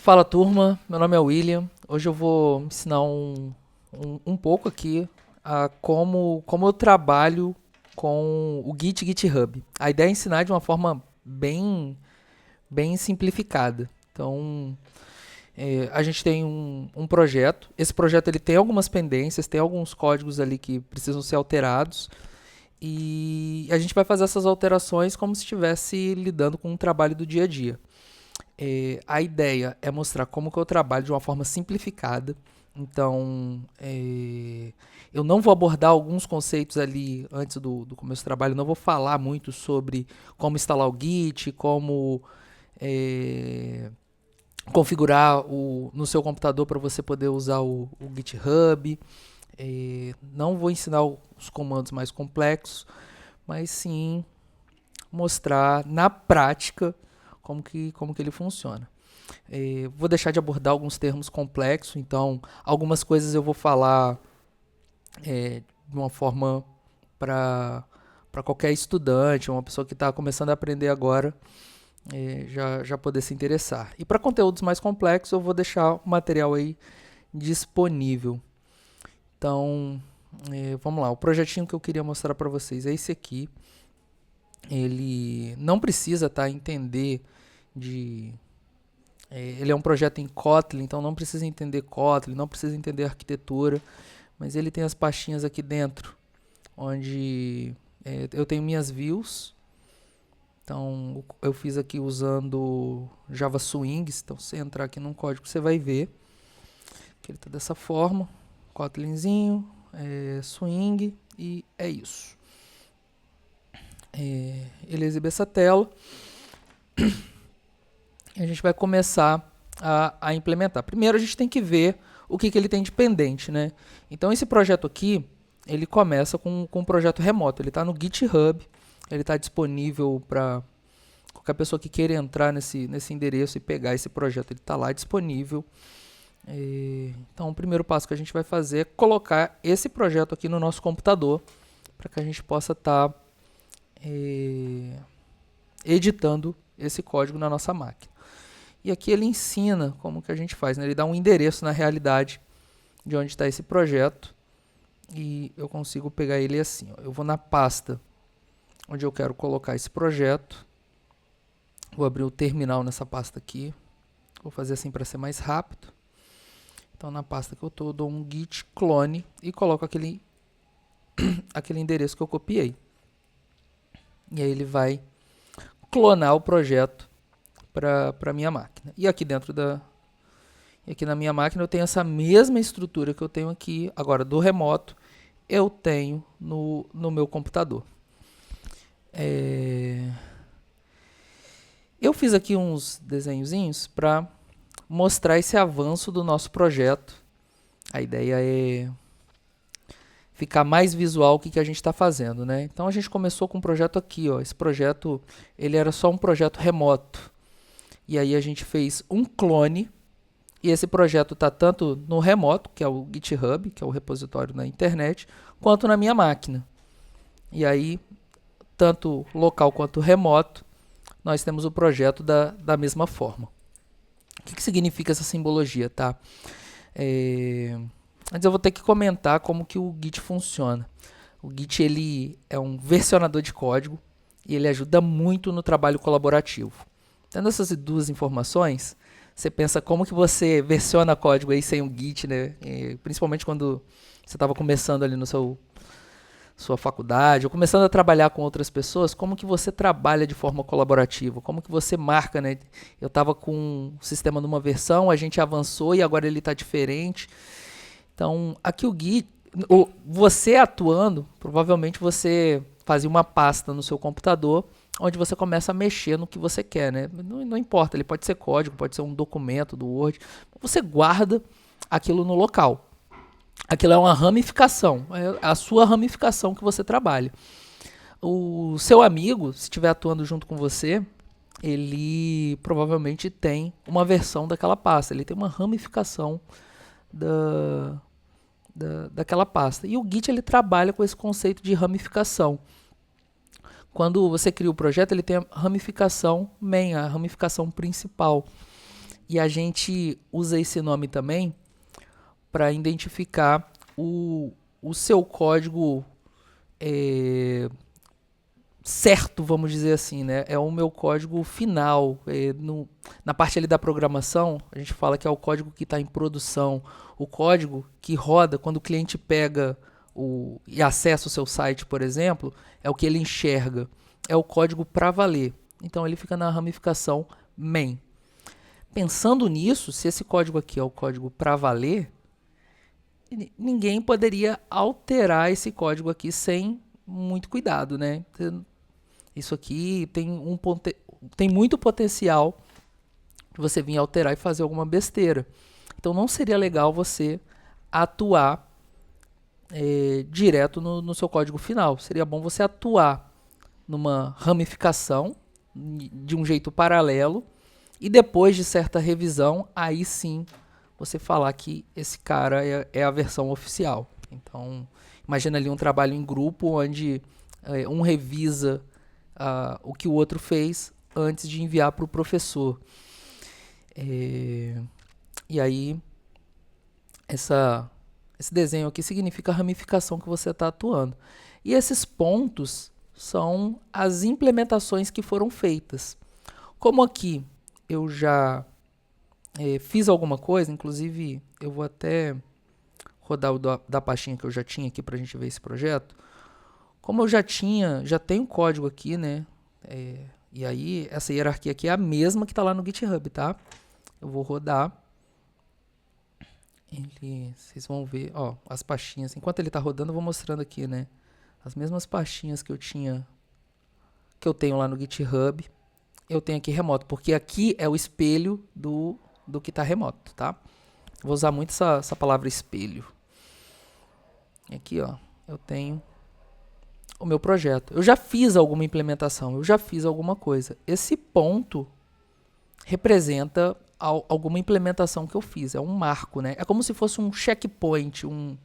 Fala turma, meu nome é William. Hoje eu vou ensinar um pouco aqui a como eu trabalho com o Git e GitHub. A ideia é ensinar de uma forma bem simplificada. Então, a gente tem um projeto. Esse projeto ele tem algumas pendências, tem alguns códigos ali que precisam ser alterados. E a gente vai fazer essas alterações como se estivesse lidando com um trabalho do dia a dia. A ideia é mostrar como que eu trabalho de uma forma simplificada. Então, eu não vou abordar alguns conceitos ali antes do começo do trabalho. Não vou falar muito sobre como instalar o Git, como configurar no seu computador para você poder usar o GitHub. Não vou ensinar os comandos mais complexos, mas sim mostrar na prática como que ele funciona. Vou deixar de abordar alguns termos complexos, então algumas coisas eu vou falar de uma forma para qualquer estudante, uma pessoa que está começando a aprender agora, já poder se interessar. E para conteúdos mais complexos eu vou deixar o material aí disponível. Então, vamos lá, o projetinho que eu queria mostrar para vocês é esse aqui. Ele não precisa entender ele é um projeto em Kotlin, então não precisa entender Kotlin, não precisa entender arquitetura, mas ele tem as pastinhas aqui dentro, onde eu tenho minhas views. Então eu fiz aqui usando Java Swings. Então se você entrar aqui num código você vai ver que ele está dessa forma, Kotlinzinho, Swing, e é isso. Ele exibe essa tela. A gente vai começar a implementar. Primeiro a gente tem que ver o que ele tem de pendente, né? Então esse projeto aqui, ele começa com um projeto remoto. Ele está no GitHub, ele está disponível para qualquer pessoa que queira entrar nesse endereço e pegar esse projeto. Ele está lá disponível. Então o primeiro passo que a gente vai fazer é colocar esse projeto aqui no nosso computador, para que a gente possa estar editando esse código na nossa máquina. E aqui ele ensina como que a gente faz, né? Ele dá um endereço na realidade de onde está esse projeto e eu consigo pegar ele assim. Ó. Eu vou na pasta onde eu quero colocar esse projeto, vou abrir o terminal nessa pasta aqui, vou fazer assim para ser mais rápido. Então na pasta que eu estou, dou um git clone e coloco aquele endereço que eu copiei. E aí ele vai clonar o projeto para a minha máquina. E aqui aqui na minha máquina eu tenho essa mesma estrutura que eu tenho aqui, agora do remoto, eu tenho no meu computador. Eu fiz aqui uns desenhozinhos para mostrar esse avanço do nosso projeto. A ideia é ficar mais visual o que a gente está fazendo, né? Então a gente começou com um projeto aqui, ó. Esse projeto ele era só um projeto remoto. E aí a gente fez um clone, e esse projeto está tanto no remoto, que é o GitHub, que é o repositório na internet, quanto na minha máquina. E aí, tanto local quanto remoto, nós temos o projeto da mesma forma. O que significa essa simbologia, tá? Antes eu vou ter que comentar como que o Git funciona. O Git ele é um versionador de código e ele ajuda muito no trabalho colaborativo. Tendo essas duas informações, você pensa como que você versiona código aí sem o Git, né? Principalmente quando você estava começando ali sua faculdade, ou começando a trabalhar com outras pessoas, como que você trabalha de forma colaborativa, como que você marca, né? Eu estava com um sistema numa versão, a gente avançou e agora ele está diferente. Então, aqui o Git, você atuando, provavelmente você fazia uma pasta no seu computador, onde você começa a mexer no que você quer, né? Não importa, ele pode ser código, pode ser um documento do Word, você guarda aquilo no local. Aquilo é uma ramificação, é a sua ramificação que você trabalha. O seu amigo, se estiver atuando junto com você, ele provavelmente tem uma versão daquela pasta, ele tem uma ramificação daquela pasta. E o Git ele trabalha com esse conceito de ramificação. Quando você cria o projeto, ele tem a ramificação main, a ramificação principal. E a gente usa esse nome também para identificar o seu código certo, vamos dizer assim, né? É o meu código final. Na parte ali da programação, a gente fala que é o código que está em produção. O código que roda quando o cliente pega e acessa o seu site, por exemplo, é o que ele enxerga. É o código para valer. Então ele fica na ramificação main. Pensando nisso, se esse código aqui é o código para valer, ninguém poderia alterar esse código aqui sem muito cuidado, né? Isso aqui tem muito potencial de você vir alterar e fazer alguma besteira. Então não seria legal você atuar direto no seu código final. Seria bom você atuar numa ramificação de um jeito paralelo e depois de certa revisão, aí sim você falar que esse cara é a versão oficial. Então, imagina ali um trabalho em grupo onde um revisa o que o outro fez antes de enviar para o professor. E aí, esse desenho aqui significa a ramificação que você está atuando. E esses pontos são as implementações que foram feitas. Como aqui eu já fiz alguma coisa, inclusive eu vou até rodar o da pastinha que eu já tinha aqui para a gente ver esse projeto. Como eu já tenho código aqui, né? E aí essa hierarquia aqui é a mesma que está lá no GitHub, tá? Eu vou rodar. Vocês vão ver, ó, as pastinhas. Enquanto ele está rodando, eu vou mostrando aqui, né? As mesmas pastinhas que eu tenho lá no GitHub, eu tenho aqui remoto, porque aqui é o espelho do que está remoto, tá? Vou usar muito essa palavra espelho. Aqui, ó, eu tenho o meu projeto. Eu já fiz alguma implementação, eu já fiz alguma coisa. Esse ponto representa alguma implementação que eu fiz, é um marco, né? É como se fosse um checkpoint, um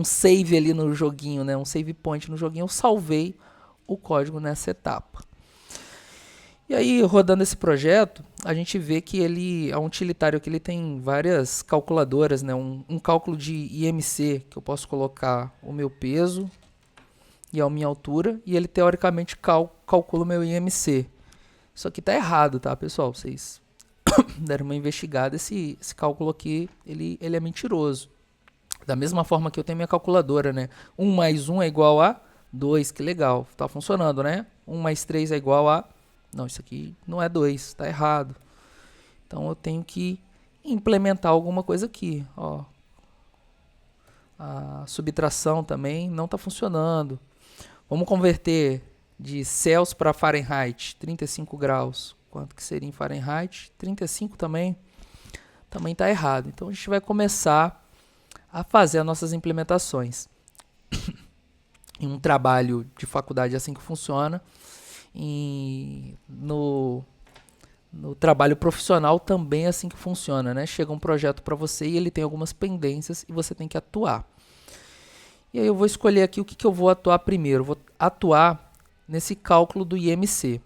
save ali no joguinho, né? Um save point no joguinho. Eu salvei o código nessa etapa. E aí, rodando esse projeto, a gente vê que ele é um utilitário que ele tem várias calculadoras, né? Um cálculo de IMC, que eu posso colocar o meu peso e a minha altura, e ele teoricamente calcula o meu IMC. Isso aqui tá errado, tá, pessoal? Vocês deram uma investigada, esse cálculo aqui, ele é mentiroso. Da mesma forma que eu tenho minha calculadora, né? 1 mais 1 é igual a 2, que legal, tá funcionando, né? 1 mais 3 é igual a... Não, isso aqui não é 2, tá errado. Então eu tenho que implementar alguma coisa aqui, ó. A subtração também não tá funcionando. Vamos converter de Celsius para Fahrenheit, 35 graus. Quanto que seria em Fahrenheit? 35 também. Também está errado. Então a gente vai começar a fazer as nossas implementações. Em um trabalho de faculdade é assim que funciona. No trabalho profissional também é assim que funciona, né? Chega um projeto para você e ele tem algumas pendências e você tem que atuar. E aí eu vou escolher aqui o que eu vou atuar primeiro. Eu vou atuar nesse cálculo do IMC.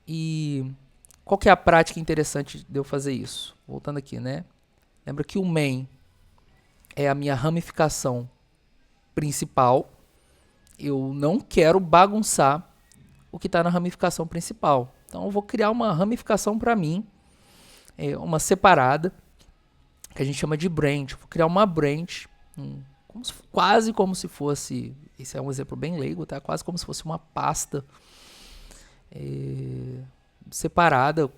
E qual que é a prática interessante de eu fazer isso? Voltando aqui, né? Lembra que o main é a minha ramificação principal. Eu não quero bagunçar o que está na ramificação principal. Então eu vou criar uma ramificação para mim, uma separada, que a gente chama de branch. Vou criar uma branch, quase como se fosse, esse é um exemplo bem leigo, tá? Quase como se fosse uma pasta separada,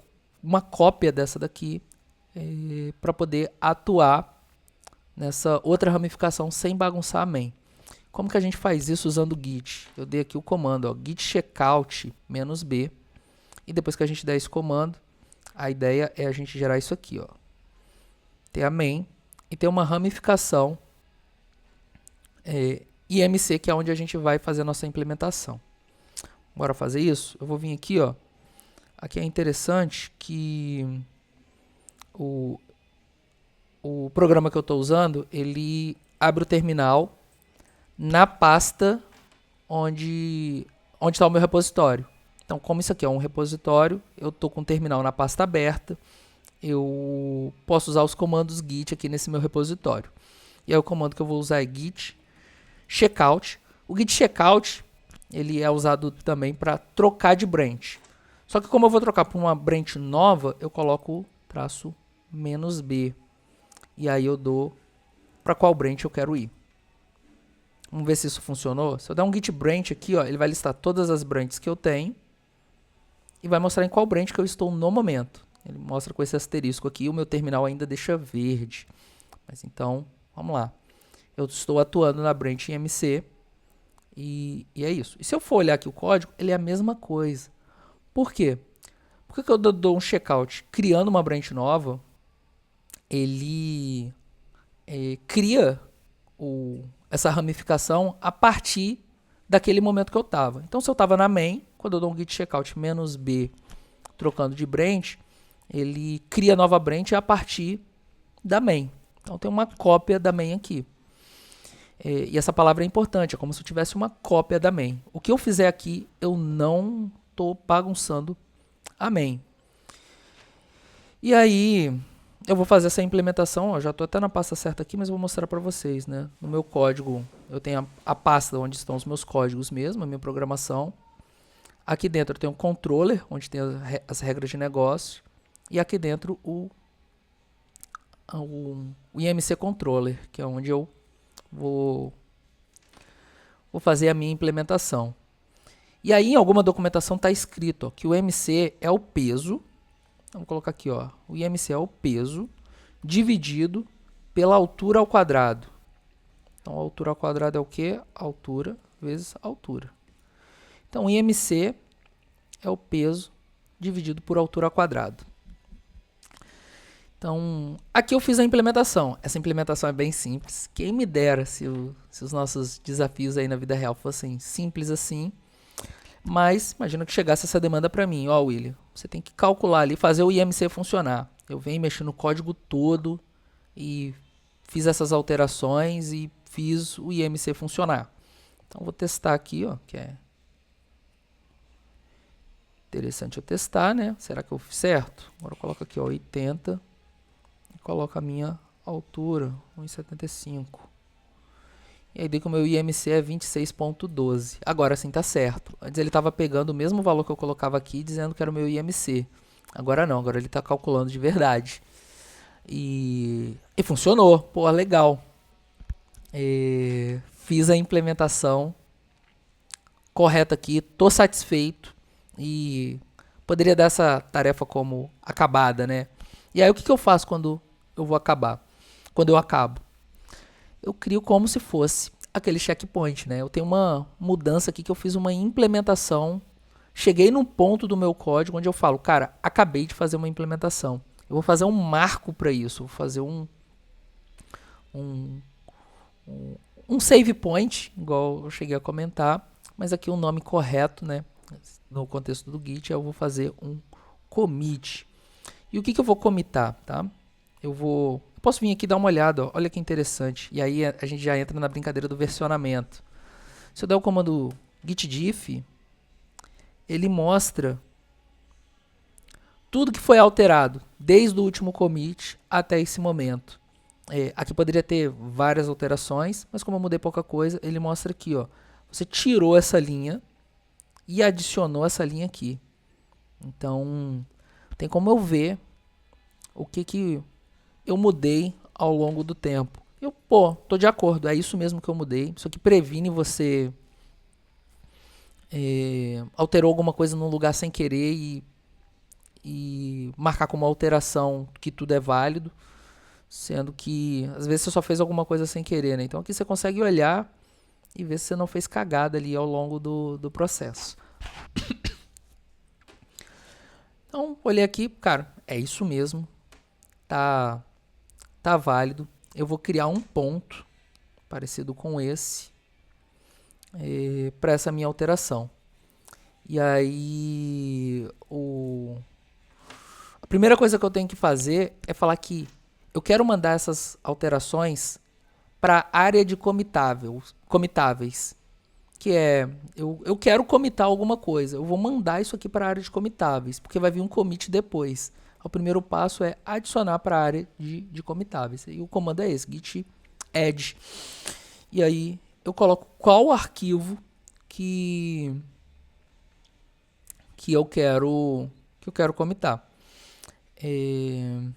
uma cópia dessa daqui, para poder atuar nessa outra ramificação sem bagunçar a main. Como que a gente faz isso usando o git? Eu dei aqui o comando, ó, git checkout -b, e depois que a gente der esse comando, a ideia é a gente gerar isso aqui, ó. Ter a main e ter uma ramificação IMC, que é onde a gente vai fazer a nossa implementação. Bora fazer isso? Eu vou vir aqui, ó. Aqui é interessante que o programa que eu estou usando, ele abre o terminal na pasta onde está o meu repositório. Então, como isso aqui é um repositório, eu estou com o terminal na pasta aberta eu posso usar os comandos git aqui nesse meu repositório. E aí o comando que eu vou usar é git checkout. O git checkout ele é usado também para trocar de branch. Só que como eu vou trocar para uma branch nova, eu coloco traço "-b". E aí eu dou para qual branch eu quero ir. Vamos ver se isso funcionou. Se eu der um git branch aqui, ó, ele vai listar todas as branches que eu tenho e vai mostrar em qual branch que eu estou no momento. Ele mostra com esse asterisco aqui, o meu terminal ainda deixa verde. Mas então, vamos lá. Eu estou atuando na branch IMC e é isso. E se eu for olhar aqui o código, ele é a mesma coisa. Por quê? Por que eu dou um checkout criando uma branch nova? Ele cria essa ramificação a partir daquele momento que eu estava. Então, se eu estava na main, quando eu dou um git checkout "-b", trocando de branch, ele cria nova branch a partir da main. Então, tem uma cópia da main aqui. E essa palavra é importante, é como se eu tivesse uma cópia da main. O que eu fizer aqui, eu não estou bagunçando a main. E aí, eu vou fazer essa implementação, ó, já estou até na pasta certa aqui, mas vou mostrar para vocês, né? No meu código, eu tenho a pasta onde estão os meus códigos mesmo, a minha programação. Aqui dentro eu tenho um controller, onde tem as regras de negócio. E aqui dentro o IMC Controller, que é onde eu vou fazer a minha implementação. E aí, em alguma documentação está escrito ó, que o IMC é o peso. Vamos colocar aqui, ó. O IMC é o peso dividido pela altura ao quadrado. Então, a altura ao quadrado é o quê? Altura vezes altura. Então, o IMC é o peso dividido por altura ao quadrado. Então, aqui eu fiz a implementação. Essa implementação é bem simples. Quem me dera se os nossos desafios aí na vida real fossem simples assim. Mas, imagina que chegasse essa demanda para mim. Ó, William, você tem que calcular ali, fazer o IMC funcionar. Eu venho mexendo no código todo e fiz essas alterações e fiz o IMC funcionar. Então, vou testar aqui, ó, que é interessante eu testar, né? Será que eu fiz certo? Agora eu coloco aqui, ó, 80 e coloco a minha altura, 1,75. E aí dei que o meu IMC é 26.12. Agora sim tá certo. Antes ele estava pegando o mesmo valor que eu colocava aqui, dizendo que era o meu IMC. Agora não, agora ele está calculando de verdade. E funcionou, pô, legal. Fiz a implementação correta aqui, tô satisfeito e poderia dar essa tarefa como acabada, né? E aí o que eu faço quando eu vou acabar? Quando eu acabo? Eu crio como se fosse aquele checkpoint, né? Eu tenho uma mudança aqui que eu fiz uma implementação. Cheguei num ponto do meu código onde eu falo, cara, acabei de fazer uma implementação. Eu vou fazer um marco para isso, vou fazer um save point, igual eu cheguei a comentar, mas aqui o nome correto, né? No contexto do Git, eu vou fazer um commit. E o que eu vou commitar, tá? Eu posso vir aqui dar uma olhada, ó, olha que interessante. E aí a gente já entra na brincadeira do versionamento. Se eu der o comando git diff, ele mostra tudo que foi alterado, desde o último commit até esse momento. Aqui poderia ter várias alterações, mas como eu mudei pouca coisa, ele mostra aqui, ó, você tirou essa linha e adicionou essa linha aqui. Então, tem como eu ver o que eu mudei ao longo do tempo. Tô de acordo, é isso mesmo que eu mudei. Isso aqui previne você alterou alguma coisa num lugar sem querer e marcar como alteração que tudo é válido, sendo que às vezes você só fez alguma coisa sem querer, né? Então aqui você consegue olhar e ver se você não fez cagada ali ao longo do processo. Então, olhei aqui, cara, é isso mesmo, tá válido. Eu vou criar um ponto parecido com esse para essa minha alteração. E aí, a primeira coisa que eu tenho que fazer é falar que eu quero mandar essas alterações para a área de comitáveis. Que é, eu quero comitar alguma coisa. Eu vou mandar isso aqui para a área de comitáveis, porque vai vir um commit depois. o primeiro passo é adicionar para a área de comitáveis. E o comando é esse, git add. E aí eu coloco qual arquivo que eu quero comitar. E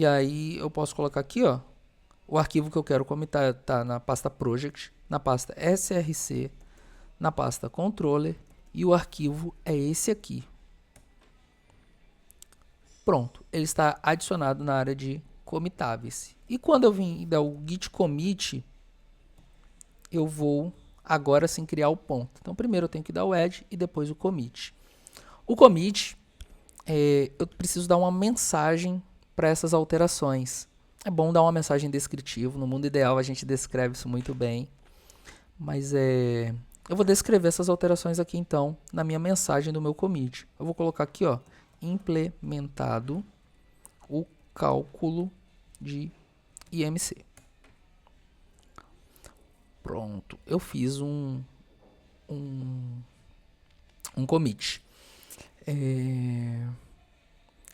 aí eu posso colocar aqui, ó, o arquivo que eu quero comitar está na pasta project, na pasta src, na pasta controller, e o arquivo é esse aqui. Pronto, ele está adicionado na área de comitáveis. E quando eu vim dar o git commit, eu vou agora sim criar o ponto. Então primeiro eu tenho que dar o add e depois o commit. O commit, eu preciso dar uma mensagem para essas alterações. É bom dar uma mensagem descritiva. No mundo ideal a gente descreve isso muito bem. Mas eu vou descrever essas alterações aqui então na minha mensagem do meu commit. Eu vou colocar aqui, ó, implementado o cálculo de IMC. Pronto, eu fiz um commit.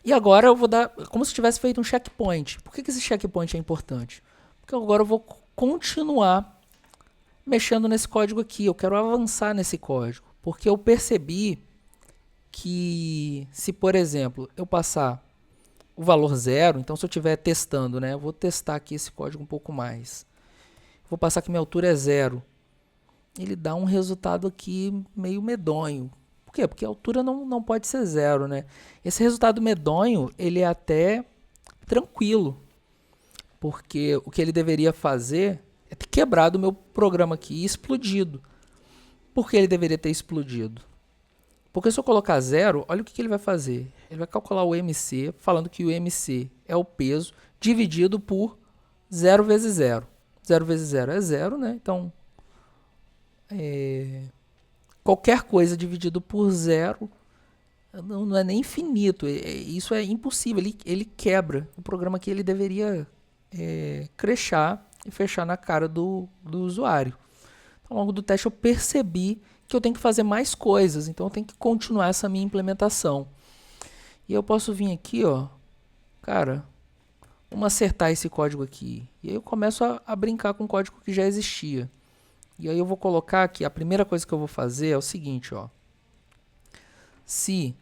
E agora eu vou dar, como se tivesse feito um checkpoint. Por que esse checkpoint é importante? Porque agora eu vou continuar mexendo nesse código aqui. Eu quero avançar nesse código. Porque eu percebi que se, por exemplo, eu passar o valor 0, então se eu estiver testando, né, eu vou testar aqui esse código um pouco mais. Vou passar que minha altura é 0. Ele dá um resultado aqui meio medonho. Por quê? Porque a altura não pode ser 0, né? Esse resultado medonho, ele é até tranquilo. Porque o que ele deveria fazer é ter quebrado o meu programa aqui e explodido. Por que ele deveria ter explodido? Porque se eu colocar 0, olha o que ele vai fazer. Ele vai calcular o MC, falando que o MC é o peso dividido por 0 vezes 0. 0 vezes 0 é 0, né? Então, qualquer coisa dividido por 0 não é nem infinito. Isso é impossível. Ele quebra. O programa aqui ele deveria crashar e fechar na cara do usuário. Então, ao longo do teste eu percebi que eu tenho que fazer mais coisas. Então eu tenho que continuar essa minha implementação. E eu posso vir aqui, ó, cara, vamos acertar esse código aqui. E aí eu começo a brincar com o código que já existia. E aí eu vou colocar aqui, a primeira coisa que eu vou fazer é o seguinte, ó. Se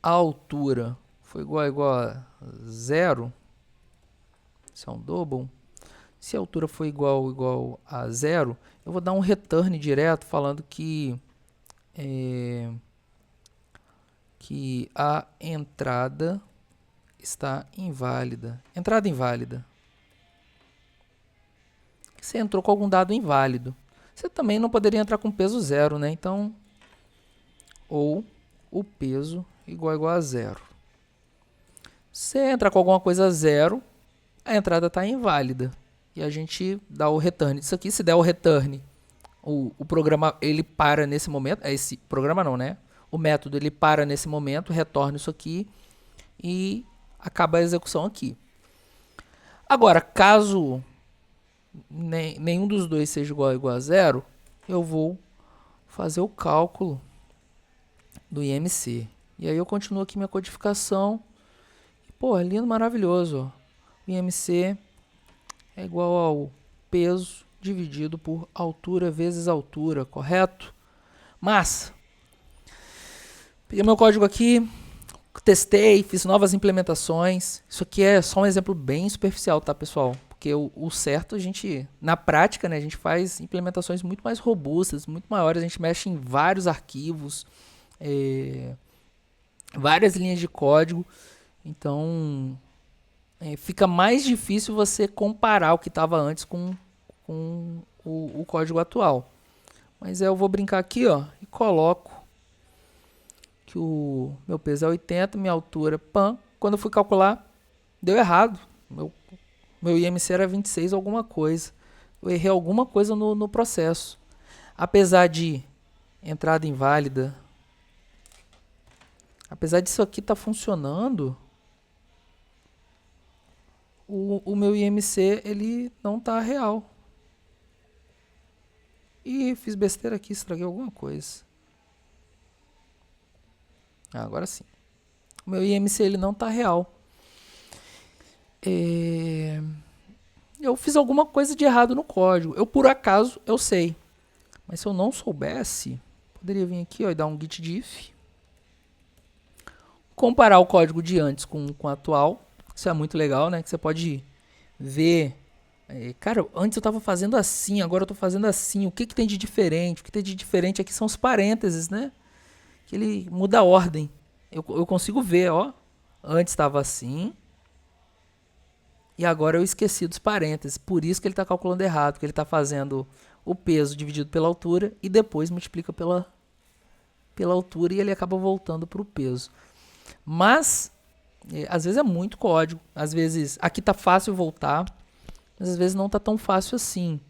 a altura for igual a 0, isso é um double. Se a altura for igual a 0, eu vou dar um return direto falando que a entrada está inválida. Entrada inválida. Você entrou com algum dado inválido. Você também não poderia entrar com peso 0, né? Então, ou o peso igual a 0. Se entra com alguma coisa 0, a entrada está inválida. E a gente dá o return disso aqui. Se der o return, o programa ele para nesse momento. Esse programa não, né? O método ele para nesse momento, retorna isso aqui e acaba a execução aqui. Agora, caso nenhum dos dois seja igual a 0, eu vou fazer o cálculo do IMC. E aí eu continuo aqui minha codificação. Pô, lindo, maravilhoso. Ó. O IMC é igual ao peso dividido por altura vezes altura, correto? Massa! Peguei meu código aqui, testei, fiz novas implementações. Isso aqui é só um exemplo bem superficial, tá, pessoal? Porque o certo, a gente, na prática, né, a gente faz implementações muito mais robustas, muito maiores. A gente mexe em vários arquivos, várias linhas de código. Então, fica mais difícil você comparar o que estava antes com o código atual. Mas eu vou brincar aqui, ó, e coloco que o meu peso é 80, minha altura, pam. Quando eu fui calcular, deu errado. Meu IMC era 26 alguma coisa. Eu errei alguma coisa no processo. Apesar de entrada inválida, apesar disso aqui estar funcionando, o meu IMC ele não está real. E fiz besteira aqui, estraguei alguma coisa. Agora sim. O meu IMC ele não está real. Eu fiz alguma coisa de errado no código. Por acaso, eu sei. Mas se eu não soubesse, poderia vir aqui, ó, e dar um git diff. Comparar o código de antes com o atual. Isso é muito legal, né? Que você pode ver. Cara, antes eu estava fazendo assim, agora eu estou fazendo assim. O que tem de diferente? O que tem de diferente aqui são os parênteses, né? Que ele muda a ordem. Eu consigo ver, ó. Antes estava assim. E agora eu esqueci dos parênteses. Por isso que ele está calculando errado. Porque ele está fazendo o peso dividido pela altura e depois multiplica pela altura e ele acaba voltando para o peso. Mas, às vezes é muito código. Às vezes, aqui está fácil voltar. Mas às vezes não está tão fácil assim.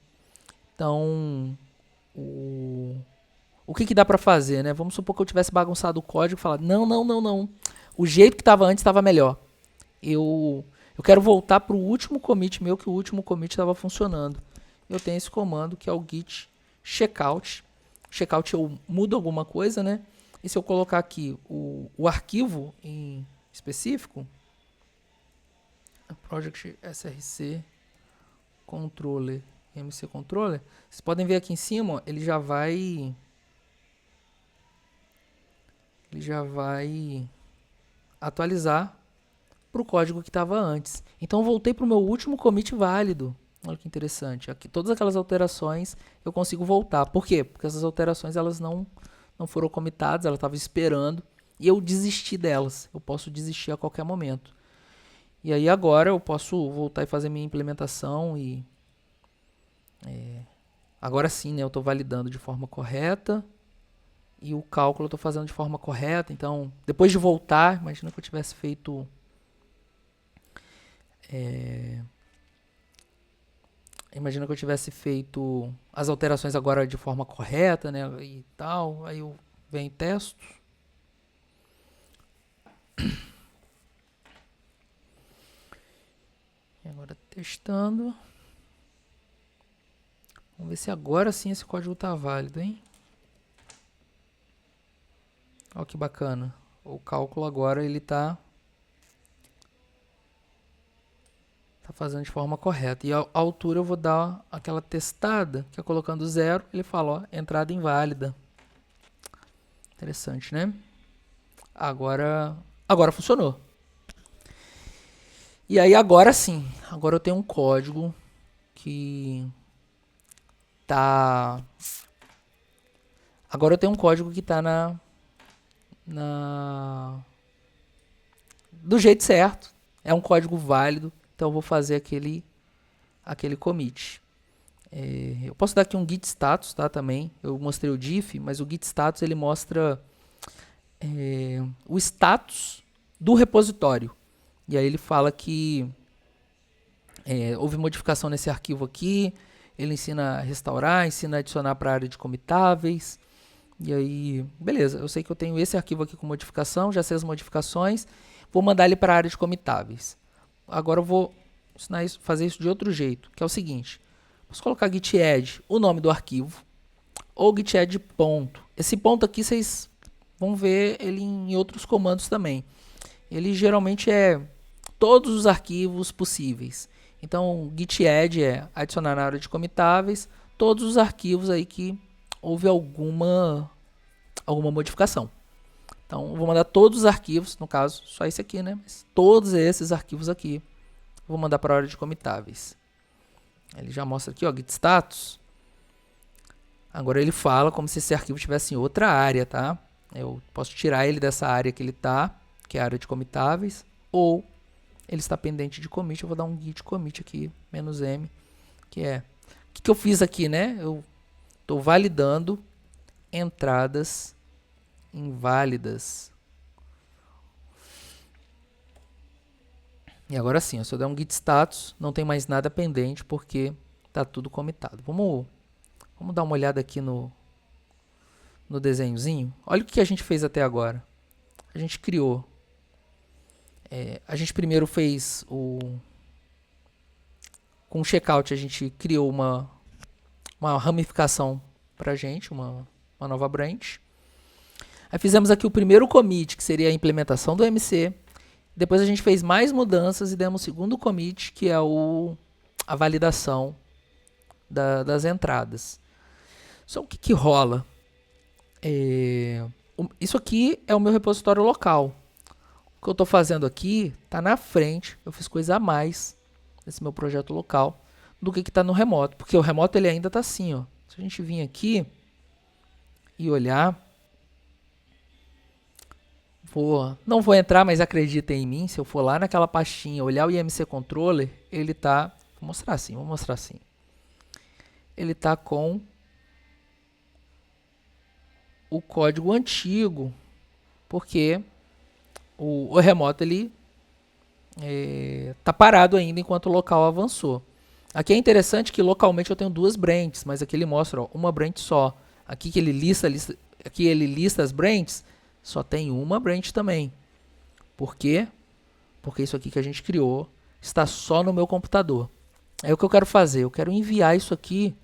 Então, o que dá para fazer, né? Vamos supor que eu tivesse bagunçado o código e falar, não. O jeito que estava antes estava melhor. Eu quero voltar para o último commit meu, que o último commit estava funcionando. Eu tenho esse comando que é o git checkout. Checkout eu mudo alguma coisa, né? E se eu colocar aqui o arquivo em específico, project src controller, mc controller, vocês podem ver aqui em cima, ó, ele já vai atualizar para o código que estava antes. Então eu voltei para o meu último commit válido. Olha que interessante. Aqui, todas aquelas alterações eu consigo voltar. Por quê? Porque essas alterações elas não foram commitadas, ela estava esperando e eu desisti delas. Eu posso desistir a qualquer momento. E aí agora eu posso voltar e fazer minha implementação e agora sim, né, eu estou validando de forma correta e o cálculo eu estou fazendo de forma correta. Então, depois de voltar, imagina que eu tivesse feito as alterações agora de forma correta, né, e tal. Aí eu venho e testo. E agora testando. Vamos ver se agora sim esse código está válido, hein? Olha que bacana. O cálculo agora ele está fazendo de forma correta. E a altura eu vou dar aquela testada, que é colocando 0, ele fala, ó, entrada inválida. Interessante, né? Agora funcionou. E aí agora sim, agora eu tenho um código que tá... Agora eu tenho um código que tá do jeito certo. É um código válido. Então eu vou fazer aquele commit. Eu posso dar aqui um git status, tá, também. Eu mostrei o diff, mas o git status ele mostra o status do repositório. E aí ele fala que houve modificação nesse arquivo aqui. Ele ensina a restaurar, ensina a adicionar para a área de comitáveis. E aí, beleza, eu sei que eu tenho esse arquivo aqui com modificação, já sei as modificações. Vou mandar ele para a área de comitáveis. Agora eu vou ensinar fazer isso de outro jeito, que é o seguinte. Posso colocar git add, o nome do arquivo, ou git add ponto. Esse ponto aqui vocês vão ver ele em outros comandos também. Ele geralmente é todos os arquivos possíveis. Então, git add é adicionar na área de comitáveis todos os arquivos aí que houve alguma modificação. Então, eu vou mandar todos os arquivos, no caso, só esse aqui, né? Mas todos esses arquivos aqui, vou mandar para a área de comitáveis. Ele já mostra aqui, ó, git status. Agora ele fala como se esse arquivo estivesse em outra área, tá? Eu posso tirar ele dessa área que ele está, que é a área de comitáveis, ou ele está pendente de commit. Eu vou dar um git commit aqui, -m, que é... O que eu fiz aqui, né? Eu estou validando entradas inválidas. E agora sim, se eu der um git status, não tem mais nada pendente porque está tudo comitado. Vamos dar uma olhada aqui no desenhozinho. Olha o que a gente fez até agora. A gente criou. A gente primeiro fez com o checkout a gente criou uma ramificação para a gente, uma nova branch. Aí fizemos aqui o primeiro commit, que seria a implementação do MC. Depois a gente fez mais mudanças e demos o segundo commit, que é a validação das entradas. Só o que rola? Isso aqui é o meu repositório local. O que eu estou fazendo aqui está na frente. Eu fiz coisa a mais nesse meu projeto local do que está no remoto. Porque o remoto ele ainda está assim. Ó. Se a gente vir aqui e olhar... não vou entrar, mas acreditem em mim. Se eu for lá naquela pastinha, olhar o IMC Controller, ele está... Vou mostrar assim. Ele está com o código antigo, porque o remoto ele tá parado ainda enquanto o local avançou. Aqui é interessante que localmente eu tenho duas branches, mas aqui ele mostra uma branch só. Aqui que ele lista as branches, só tem uma branch também. Por quê? Porque isso aqui que a gente criou está só no meu computador. Aí o que eu quero fazer? Eu quero enviar isso aqui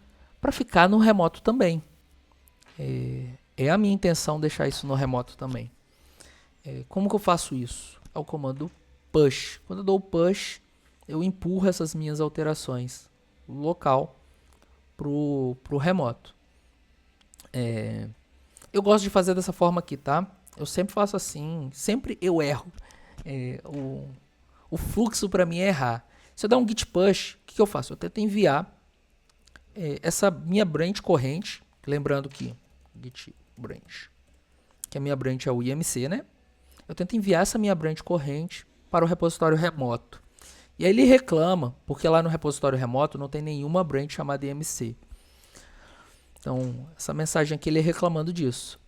para ficar no remoto também. É a minha intenção deixar isso no remoto também. Como que eu faço isso? É o comando push. Quando eu dou push, eu empurro essas minhas alterações local pro remoto. Eu gosto de fazer dessa forma aqui, tá? Eu sempre faço assim, sempre eu erro. O fluxo para mim é errar. Se eu der um git push, o que eu faço? Eu tento enviar essa minha branch corrente, lembrando que git branch, que a minha branch é o IMC, né? Eu tento enviar essa minha branch corrente para o repositório remoto. E aí ele reclama, porque lá no repositório remoto não tem nenhuma branch chamada IMC. Então, essa mensagem aqui ele é reclamando disso.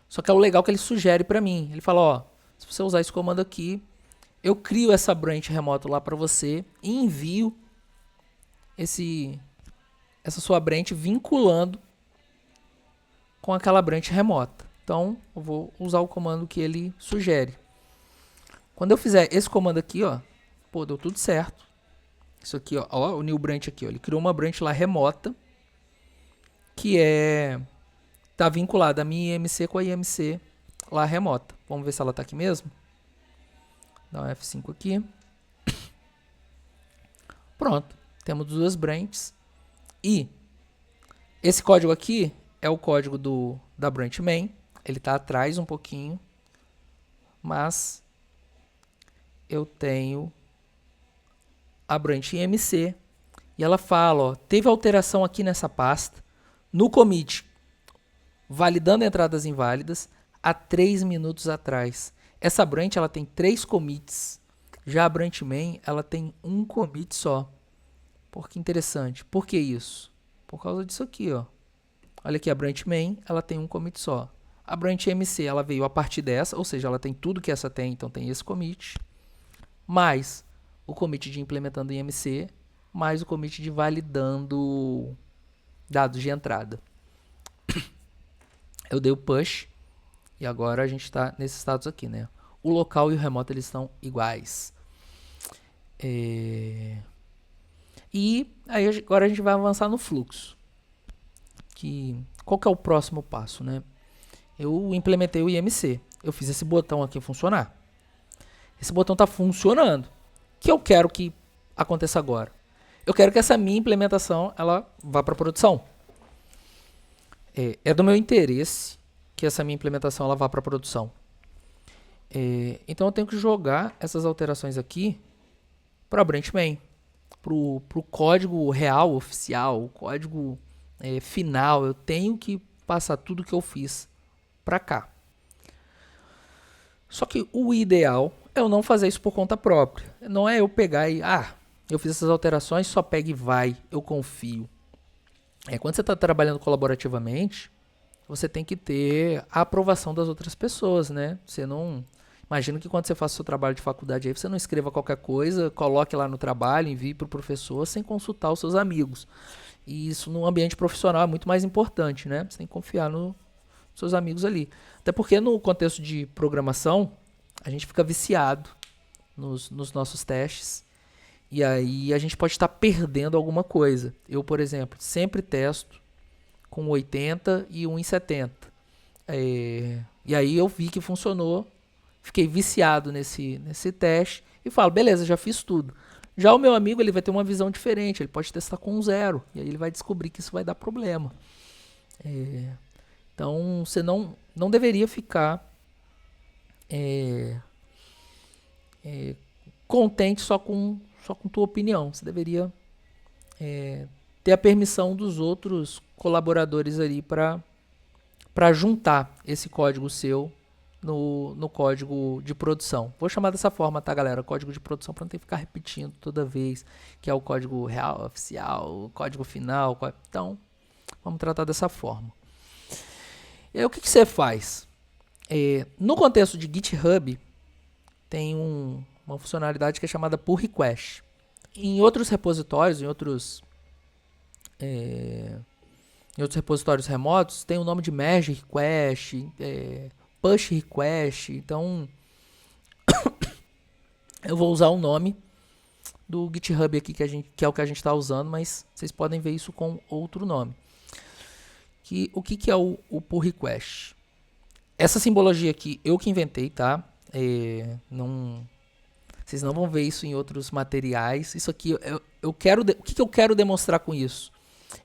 Só que é o legal que ele sugere para mim. Ele fala, ó, se você usar esse comando aqui, eu crio essa branch remoto lá para você e envio essa sua branch vinculando com aquela branch remota. Então, eu vou usar o comando que ele sugere. Quando eu fizer esse comando aqui, ó, pô, deu tudo certo. Isso aqui, ó, o new branch aqui, ó, ele criou uma branch lá remota que tá vinculada a minha IMC com a IMC lá remota. Vamos ver se ela tá aqui mesmo. Dá um F5 aqui. Pronto, temos duas branches. E esse código aqui é o código da branch main. Ele está atrás um pouquinho, mas eu tenho a branch IMC e ela fala, ó, teve alteração aqui nessa pasta, no commit, validando entradas inválidas, há 3 minutos atrás. Essa branch ela tem 3 commits, já a branch main ela tem um commit só. Por que interessante? Por que isso? Por causa disso aqui, ó. Olha aqui, a branch main ela tem um commit só. A branch MC ela veio a partir dessa, ou seja, ela tem tudo que essa tem, então tem esse commit, mais o commit de implementando IMC, mais o commit de validando dados de entrada. Eu dei o push e agora a gente está nesse status aqui, né? O local e o remoto eles estão iguais. E aí agora a gente vai avançar no fluxo. Qual que é o próximo passo, né? Eu implementei o IMC. Eu fiz esse botão aqui funcionar. Esse botão está funcionando. O que eu quero que aconteça agora? Eu quero que essa minha implementação ela vá para produção. É do meu interesse que essa minha implementação ela vá para produção. Então eu tenho que jogar essas alterações aqui para a branch main, para o código real, oficial, o código final. Eu tenho que passar tudo que eu fiz para cá. Só que o ideal é eu não fazer isso por conta própria. Não é eu pegar e, eu fiz essas alterações, só pega e vai, eu confio. Quando você está trabalhando colaborativamente, você tem que ter a aprovação das outras pessoas, né? Você não... Imagino que quando você faz o seu trabalho de faculdade aí, você não escreva qualquer coisa, coloque lá no trabalho, envie para o professor sem consultar os seus amigos. E isso no ambiente profissional é muito mais importante, né? Você tem que confiar nos seus amigos ali. Até porque no contexto de programação, a gente fica viciado nos nossos testes. E aí a gente pode estar perdendo alguma coisa. Eu, por exemplo, sempre testo com 80 e 1 em 70. E aí eu vi que funcionou, fiquei viciado nesse teste e falo, beleza, já fiz tudo. Já o meu amigo, ele vai ter uma visão diferente, ele pode testar com 0, e aí ele vai descobrir que isso vai dar problema. Então, você não deveria ficar contente só com tua opinião. Você deveria ter a permissão dos outros colaboradores ali para juntar esse código seu no código de produção. Vou chamar dessa forma, tá, galera? Código de produção para não ter que ficar repetindo toda vez que é o código real, oficial, o código final. Então, vamos tratar dessa forma. E aí, o que você faz? No contexto de GitHub, tem uma funcionalidade que é chamada pull request. Em outros repositórios, em outros repositórios remotos, tem o nome de merge request, push request. Então, eu vou usar o nome do GitHub aqui, que é o que a gente está usando, mas vocês podem ver isso com outro nome. O que é o pull request? Essa simbologia aqui, eu que inventei, tá? Vocês não vão ver isso em outros materiais. Isso aqui, o que eu quero demonstrar com isso?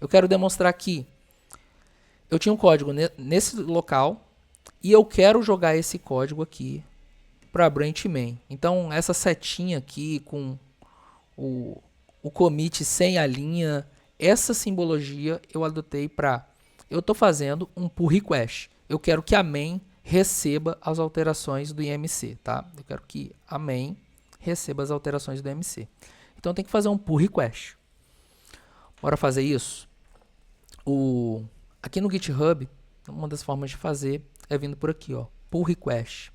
Eu quero demonstrar que eu tinha um código nesse local e eu quero jogar esse código aqui para branch main. Então, essa setinha aqui com o commit sem a linha, essa simbologia eu adotei para... Eu estou fazendo um pull request. Eu quero que a main receba as alterações do IMC, tá? Eu quero que a main receba as alterações do IMC. Então, tem que fazer um pull request. Bora fazer isso? Aqui no GitHub, uma das formas de fazer é vindo por aqui, ó, pull request.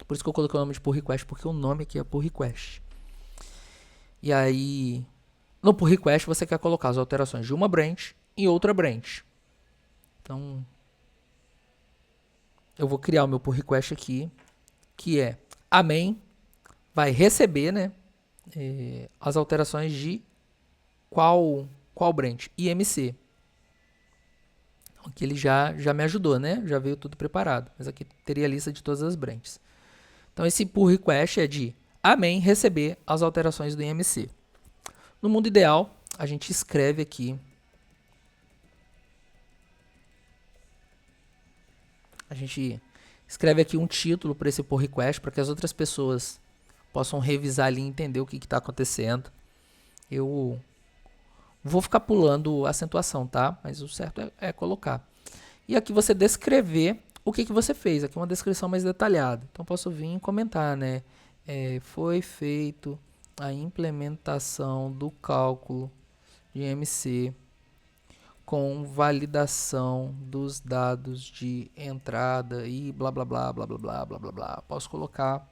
Por isso que eu coloquei o nome de pull request, porque o nome aqui é pull request. E aí, no pull request, você quer colocar as alterações de uma branch em outra branch. Então, eu vou criar o meu pull request aqui, que é a main vai receber, né, as alterações de qual branch? IMC. Aqui ele já me ajudou, né? Já veio tudo preparado. Mas aqui teria a lista de todas as branches. Então, esse pull request é de a main receber as alterações do IMC. No mundo ideal, a gente escreve aqui. A gente escreve aqui um título para esse pull request, para que as outras pessoas possam revisar ali e entender o que está acontecendo. Eu vou ficar pulando a acentuação, tá? Mas o certo é colocar. E aqui você descrever o que você fez. Aqui uma descrição mais detalhada. Então, posso vir e comentar, né? Foi feito a implementação do cálculo de IMC com validação dos dados de entrada e blá, blá, blá, blá, blá, blá, blá, blá, blá. Posso colocar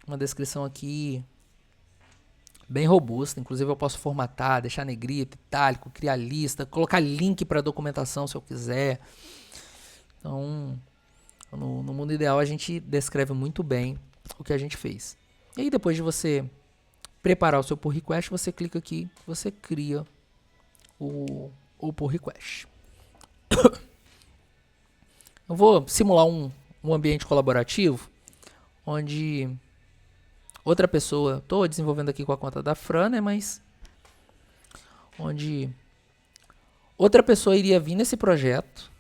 uma descrição aqui bem robusta, inclusive eu posso formatar, deixar negrito, itálico, criar lista, colocar link para documentação se eu quiser. Então, no mundo ideal a gente descreve muito bem o que a gente fez. E aí depois de você preparar o seu pull request, você clica aqui, você cria o pull request. Eu vou simular um ambiente colaborativo onde outra pessoa, estou desenvolvendo aqui com a conta da Fran, né, mas onde outra pessoa iria vir nesse projeto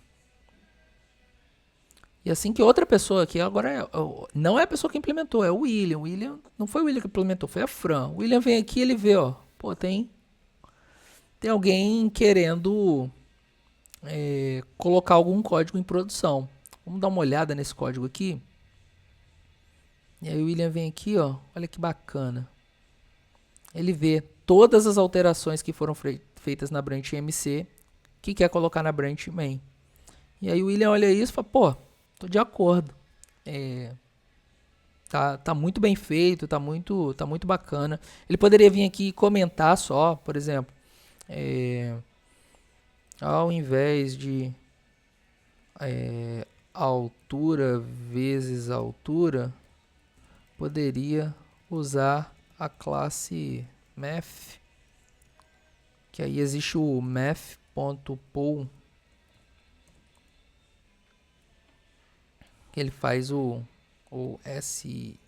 e assim que outra pessoa aqui, agora não é a pessoa que implementou, é o William. O William não foi o William que implementou, foi a Fran. O William vem aqui e ele vê, ó, pô, tem alguém querendo colocar algum código em produção. Vamos dar uma olhada nesse código aqui. E aí o William vem aqui, ó, olha que bacana. Ele vê todas as alterações que foram feitas na branch MC, que quer colocar na branch main. E aí o William olha isso e fala, pô, tô de acordo. Tá muito bem feito, tá muito bacana. Ele poderia vir aqui e comentar só, por exemplo, ao invés de altura vezes altura, poderia usar a classe math, que aí existe o math.pool que ele faz o S...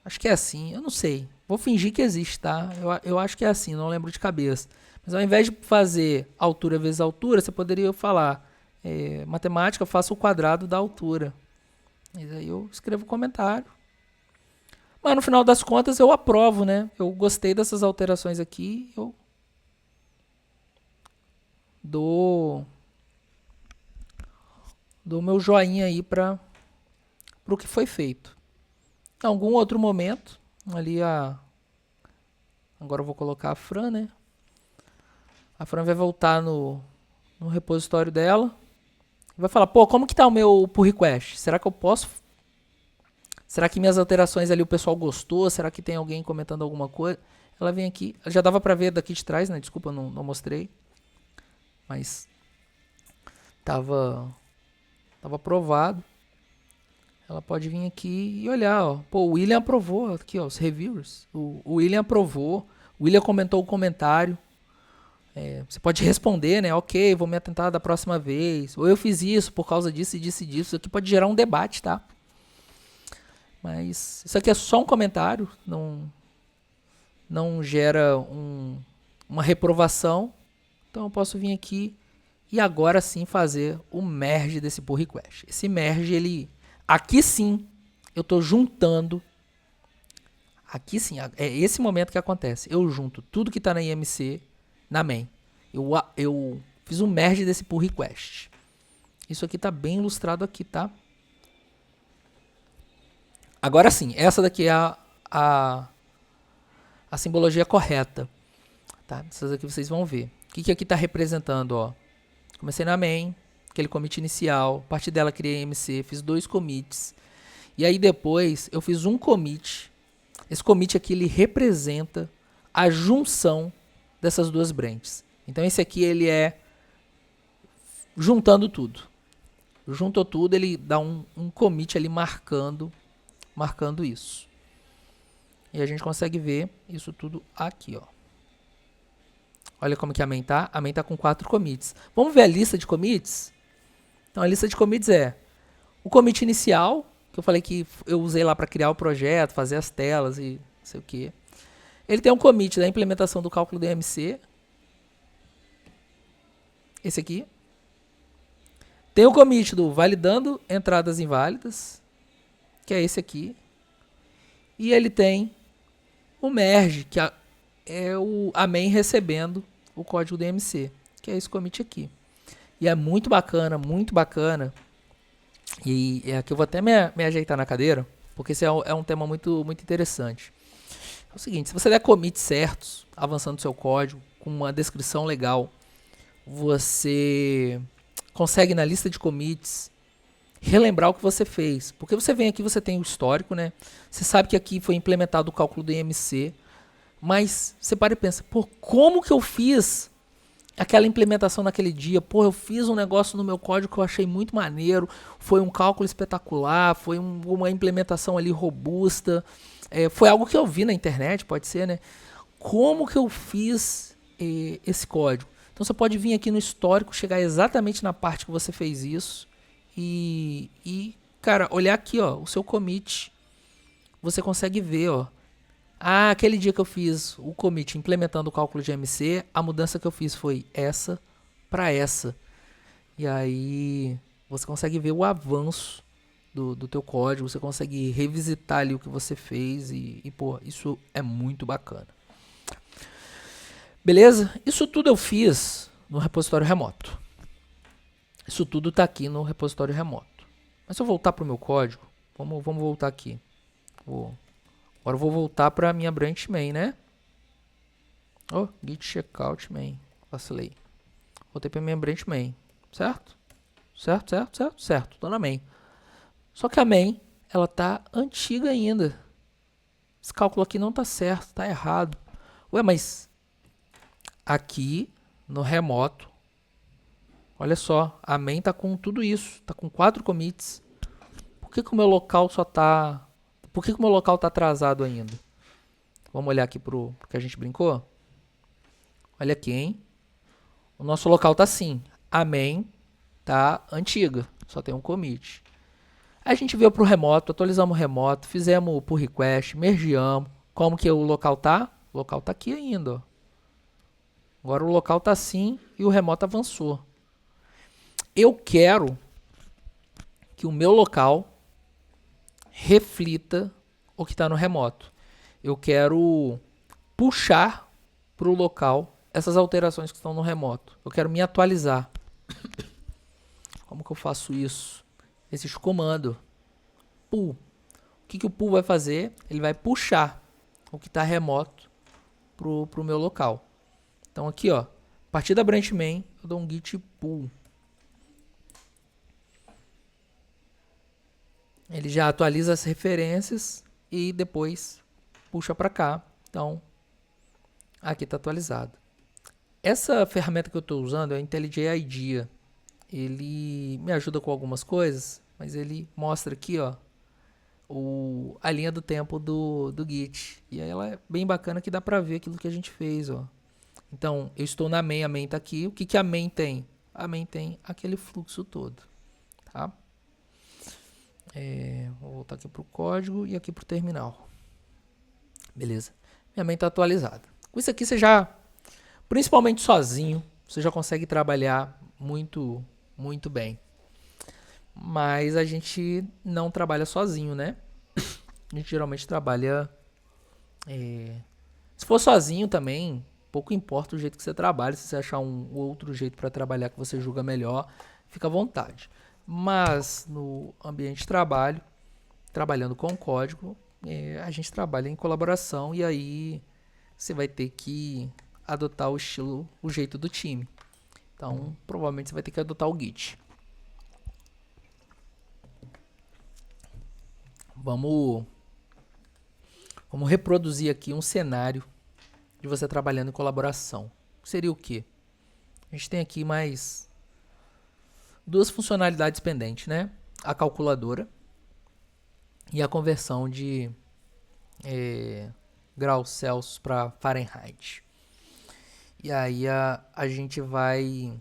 Acho que é assim, eu não sei. Vou fingir que existe, tá? Eu acho que é assim, não lembro de cabeça. Mas ao invés de fazer altura vezes altura, você poderia falar matemática, faça o quadrado da altura. E aí eu escrevo o comentário. Mas no final das contas eu aprovo, né? Eu gostei dessas alterações aqui, eu dou meu joinha aí para o que foi feito. Em algum outro momento, ali agora eu vou colocar a Fran, né? A Fran vai voltar no repositório dela. Vai falar, pô, como que tá o meu pull request? Será que eu posso? Será que minhas alterações ali o pessoal gostou? Será que tem alguém comentando alguma coisa? Ela vem aqui, já dava pra ver daqui de trás, né? Desculpa, não mostrei. Mas tava aprovado. Ela pode vir aqui e olhar, ó. Pô, o William aprovou, aqui, ó, os reviewers. O William aprovou, o William comentou o comentário. Você pode responder, né? Ok, vou me atentar da próxima vez. Ou eu fiz isso por causa disso e disso e disso. Isso aqui pode gerar um debate, tá? Mas isso aqui é só um comentário, não gera uma reprovação. Então eu posso vir aqui e agora sim fazer o merge desse pull request. Esse merge, ele... Aqui sim, eu estou juntando... Aqui sim, é esse momento que acontece. Eu junto tudo que está na IMC na main. Eu fiz um merge desse pull request. Isso aqui está bem ilustrado aqui, tá? Agora sim, essa daqui é a simbologia correta. Tá? Essas aqui vocês vão ver. O que aqui está representando? Ó? Comecei na main, aquele commit inicial, a partir dela criei MC, fiz 2 commits. E aí depois eu fiz um commit. Esse commit aqui ele representa a junção dessas duas branches. Então esse aqui ele é juntando tudo. Juntou tudo, ele dá um commit ali marcando isso. E a gente consegue ver isso tudo aqui, ó. Olha como que a main tá. A main tá com 4 commits. Vamos ver a lista de commits? Então a lista de commits é o commit inicial, que eu falei que eu usei lá para criar o projeto, fazer as telas e não sei o que. Ele tem um commit da implementação do cálculo do IMC. Esse aqui. Tem o commit do validando entradas inválidas, que é esse aqui. E ele tem o merge, que é a main recebendo o código do IMC, que é esse commit aqui. E é muito bacana, muito bacana. E aqui eu vou até me ajeitar na cadeira, porque esse é um tema muito, muito interessante. É o seguinte, se você der commits certos, avançando o seu código, com uma descrição legal, você consegue na lista de commits relembrar o que você fez. Porque você vem aqui, você tem o histórico, né? Você sabe que aqui foi implementado o cálculo do IMC, mas você para e pensa, pô, como que eu fiz aquela implementação naquele dia? Pô, eu fiz um negócio no meu código que eu achei muito maneiro, foi um cálculo espetacular, foi uma implementação ali robusta, foi algo que eu vi na internet, pode ser, né? Como que eu fiz esse código? Então você pode vir aqui no histórico, chegar exatamente na parte que você fez isso e cara, olhar aqui, ó, o seu commit, você consegue ver, ó, aquele dia que eu fiz o commit implementando o cálculo de MC, a mudança que eu fiz foi essa para essa. E aí você consegue ver o avanço do teu código, você consegue revisitar ali o que você fez e pô, isso é muito bacana. Beleza? Isso tudo eu fiz no repositório remoto. Isso tudo está aqui no repositório remoto. Mas se eu voltar para o meu código, vamos voltar aqui. Agora eu vou voltar para a minha branch main, né? Oh, git checkout main. Vacilei. Voltei para a minha branch main. Certo? Certo. Tô na main. Só que a main, ela tá antiga ainda. Esse cálculo aqui não tá certo, tá errado. Ué, mas aqui no remoto, olha só, a main tá com tudo isso, tá com 4 commits. Por que o meu local só tá... Por que o meu local tá atrasado ainda? Vamos olhar aqui pro que a gente brincou? Olha aqui, hein? O nosso local tá assim, a main tá antiga, só tem um commit. A gente veio para o remoto, atualizamos o remoto, fizemos o pull request, mergeamos. Como que o local tá? O local tá aqui ainda, ó. Agora o local tá assim e o remoto avançou. Eu quero que o meu local reflita o que está no remoto. Eu quero puxar para o local essas alterações que estão no remoto. Eu quero me atualizar. Como que eu faço isso? Esses comandos. Pull. O que o pull vai fazer? Ele vai puxar o que está remoto para o meu local. Então aqui, ó, a partir da branch main, eu dou um git pull. Ele já atualiza as referências e depois puxa para cá. Então, aqui está atualizado. Essa ferramenta que eu estou usando é o IntelliJ IDEA. Ele me ajuda com algumas coisas, mas ele mostra aqui, ó, a linha do tempo do Git. E aí ela é bem bacana que dá para ver aquilo que a gente fez, ó. Então, eu estou na main, a main está aqui. O que a main tem? A main tem aquele fluxo todo, tá? Vou voltar aqui para o código e aqui para o terminal. Beleza. Minha main está atualizada. Com isso aqui você já, principalmente sozinho, você já consegue trabalhar muito, muito bem. Mas a gente não trabalha sozinho, né? A gente geralmente trabalha... Se for sozinho também, pouco importa o jeito que você trabalha. Se você achar um outro jeito para trabalhar que você julga melhor, fica à vontade. Mas no ambiente de trabalho, trabalhando com código, a gente trabalha em colaboração e aí você vai ter que adotar o estilo, o jeito do time. Então, provavelmente você vai ter que adotar o Git. Vamos reproduzir aqui um cenário de você trabalhando em colaboração. Seria o quê? A gente tem aqui mais duas funcionalidades pendentes, né? A calculadora e a conversão de graus Celsius para Fahrenheit. E aí a gente vai